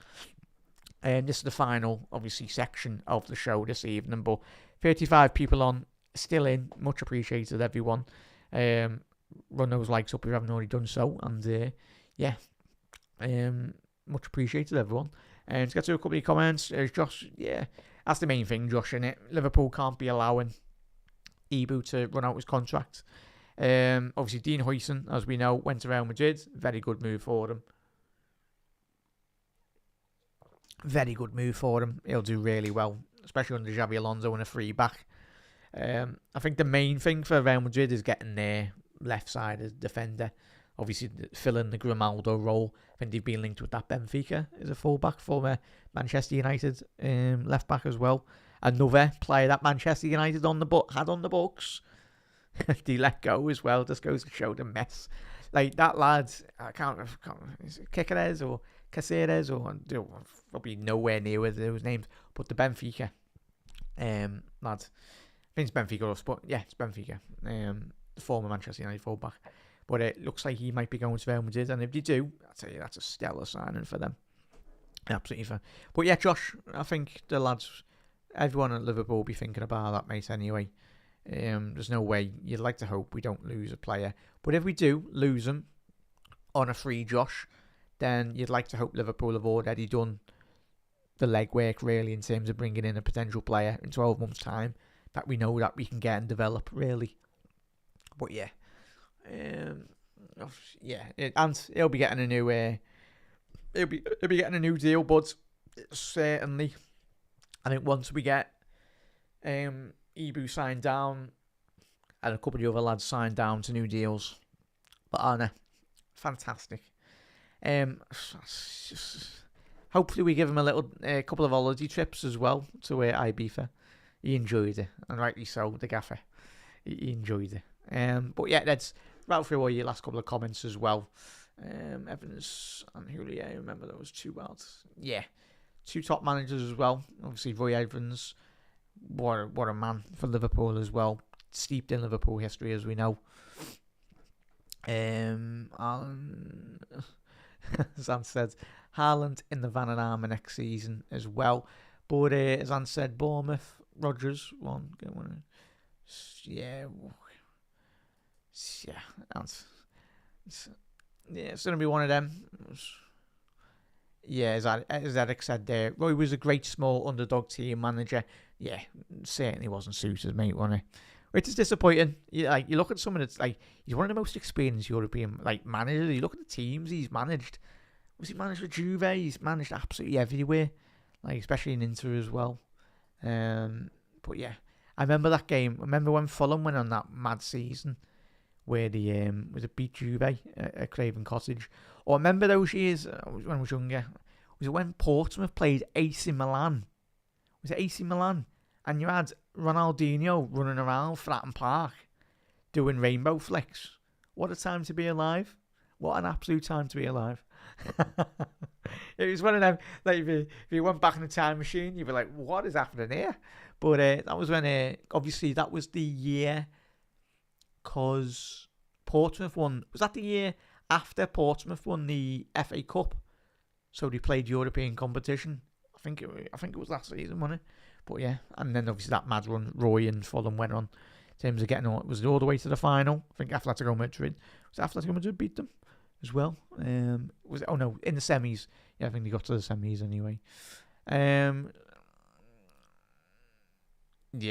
This is the final, obviously, section of the show this evening. But 35 people on, still in. Much appreciated, everyone. Run those likes up if you haven't already done so. And yeah, much appreciated, everyone. Let's get to a couple of comments. Josh, yeah, that's the main thing, Josh, innit? Liverpool can't be allowing Ibu to run out his contract. Obviously, Dean Huijsen, as we know, went to Real Madrid. Very good move for him. Very good move for him. He'll do really well, especially under Xabi Alonso and a free back. I think the main thing for Real Madrid is getting their left-sided defender. Obviously, filling the Grimaldo role. I think they've been linked with that Benfica as a full-back, former Manchester United left-back as well. Another player that Manchester United had on the books. They let go as well. Just goes to show the mess. Like that lad, I can't is it Kerkez or Caceres or probably nowhere near with those names. But the Benfica lad, I think it's Benfica, but yeah, it's Benfica. The former Manchester United fullback. But it looks like he might be going to Real Madrid, and if they do, I'll tell you that's a stellar signing for them. Absolutely fair. But yeah, Josh, I think the lads, everyone at Liverpool will be thinking about that, mate. Anyway. There's no way. You'd like to hope we don't lose a player. But if we do lose him on a free, Josh, then you'd like to hope Liverpool have already done the legwork, really, in terms of bringing in a potential player in 12 months' time that we know that we can get and develop, really. But yeah. And he'll be getting a new... he'll be getting a new deal, but certainly, I think once we get... Ibu signed down and a couple of the other lads signed down to new deals. But Anna, fantastic. Hopefully we give him a couple of holiday trips as well to Ibiza. He enjoyed it, and rightly so, the gaffer. He enjoyed it. But yeah, let's rattle through all your last couple of comments as well. Evans and Julia, remember those two lads. Yeah, two top managers as well. Obviously, Roy Evans. What a man for Liverpool as well. Steeped in Liverpool history, as we know. Zan said Haaland in the Van Aanen next season as well. But as Zan said, Bournemouth, Rodgers, one. Yeah, it's going to be one of them. Yeah, as Eric said there, Roy was a great small underdog team manager. Yeah, certainly wasn't suited, mate, wasn't he? Which is disappointing. You look at someone that's he's one of the most experienced European managers. You look at the teams he's managed. Was he managed with Juve? He's managed absolutely everywhere, especially in Inter as well. But yeah, I remember that game. I remember when Fulham went on that mad season where they beat Juve at Craven Cottage. Or I remember those years when I was younger. Was it when Portsmouth played AC Milan? Was it AC Milan? And you had Ronaldinho running around Fratton Park doing rainbow flicks. What a time to be alive. What an absolute time to be alive. It was one of them, if you went back in the time machine, you'd be like, what is happening here? But that was when, obviously, that was the year because Portsmouth won. Was that the year after Portsmouth won the FA Cup? So they played European competition. I think it was last season, wasn't it? But yeah, and then obviously that mad run Roy and Fulham went on in terms of getting all. Was it all the way to the final? I think Atletico Madrid. Was Atletico Madrid beat them as well? Was it? Oh no, in the semis. Yeah, I think they got to the semis anyway. Yeah,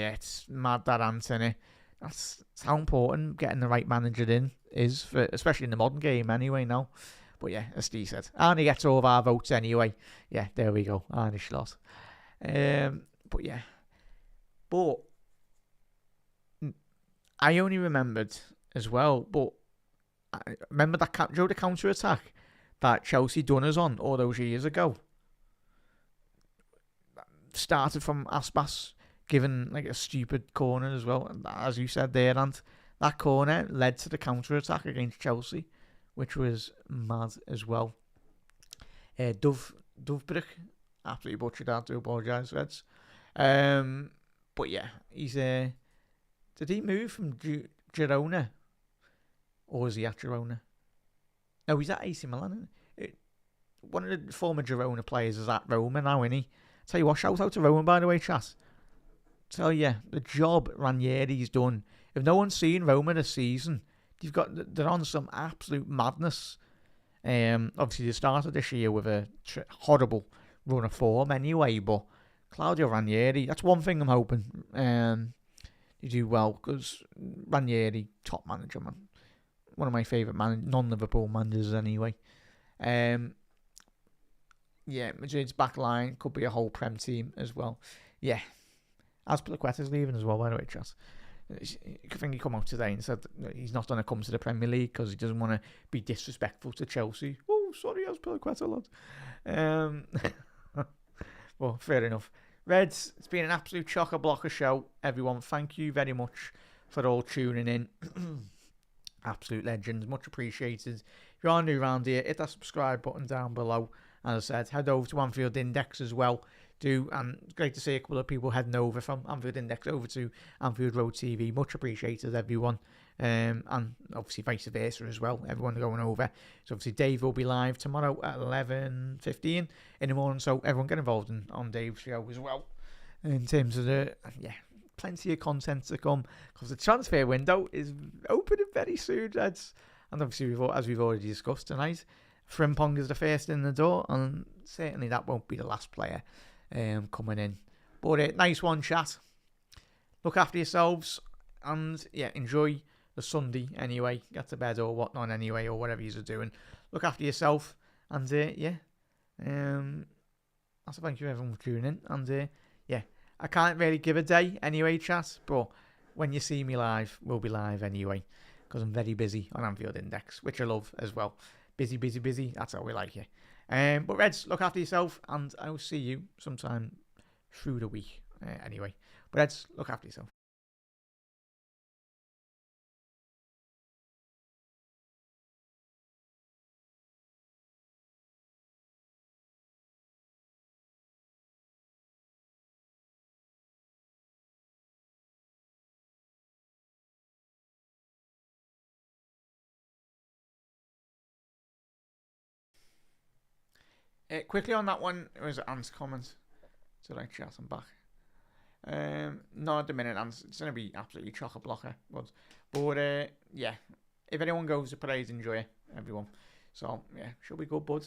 it's mad that Anthony. That's how important getting the right manager in is, for, especially in the modern game anyway now. But yeah, as Steve said, Arnie gets all of our votes anyway. Yeah, there we go. Arnie Schlott. But yeah. But I only remembered as well, but I remember that the counter attack that Chelsea done us on all those years ago. Started from Aspas giving like a stupid corner as well, as you said there, and that corner led to the counter attack against Chelsea, which was mad as well. Dovbrich, absolutely butchered that. To apologise, Reds. But yeah, he's did he move from Girona, or is he at Girona? No, he's at AC Milan. One of the former Girona players is at Roma now, isn't he? Tell you what, shout out to Roma, by the way, chat. Tell you, the job Ranieri's done. If no one's seen Roma this season, they're on some absolute madness. Obviously, they started this year with a horrible run of form anyway, but Claudio Ranieri, that's one thing I'm hoping they do well, because Ranieri, top manager, man. One of my favourite non-Liverpool managers anyway. Yeah, Madrid's back line could be a whole Prem team as well. Yeah. Azpilicueta's leaving as well, by the way, chat. I think he come out today and said that he's not going to come to the Premier League because he doesn't want to be disrespectful to Chelsea. Oh, sorry, Azpilicueta, lad. Well, fair enough. Reds, it's been an absolute chocker-blocker show, everyone. Thank you very much for all tuning in. Absolute legends, much appreciated. If you are new around here, hit that subscribe button down below. As I said, head over to Anfield Index as well. And it's great to see a couple of people heading over from Anfield Index over to Anfield Road TV. Much appreciated, everyone. And obviously vice versa as well. Everyone going over. So obviously Dave will be live tomorrow at 11:15 in the morning. So everyone get involved on Dave's show as well. In terms of plenty of content to come, because the transfer window is opening very soon, lads. And obviously, as we've already discussed tonight, Frimpong is the first in the door, and certainly that won't be the last player coming in. But nice one, chat. Look after yourselves, and yeah, enjoy the Sunday anyway. Get to bed or whatnot anyway, or whatever you're doing. Look after yourself, and that's a thank you everyone for tuning in. And I can't really give a day anyway, chat, but when you see me live, we'll be live anyway, because I'm very busy on Anfield Index, which I love as well. Busy. That's how we like it. But Reds, look after yourself, and I will see you sometime through the week anyway. But Reds, look after yourself. Quickly on that one, it was Ant's comment. So like chat, I'm back. Not at the minute, Ant. It's going to be absolutely chock-a-blocker. But if anyone goes to parade, enjoy it, everyone. So, yeah, should be good, bud.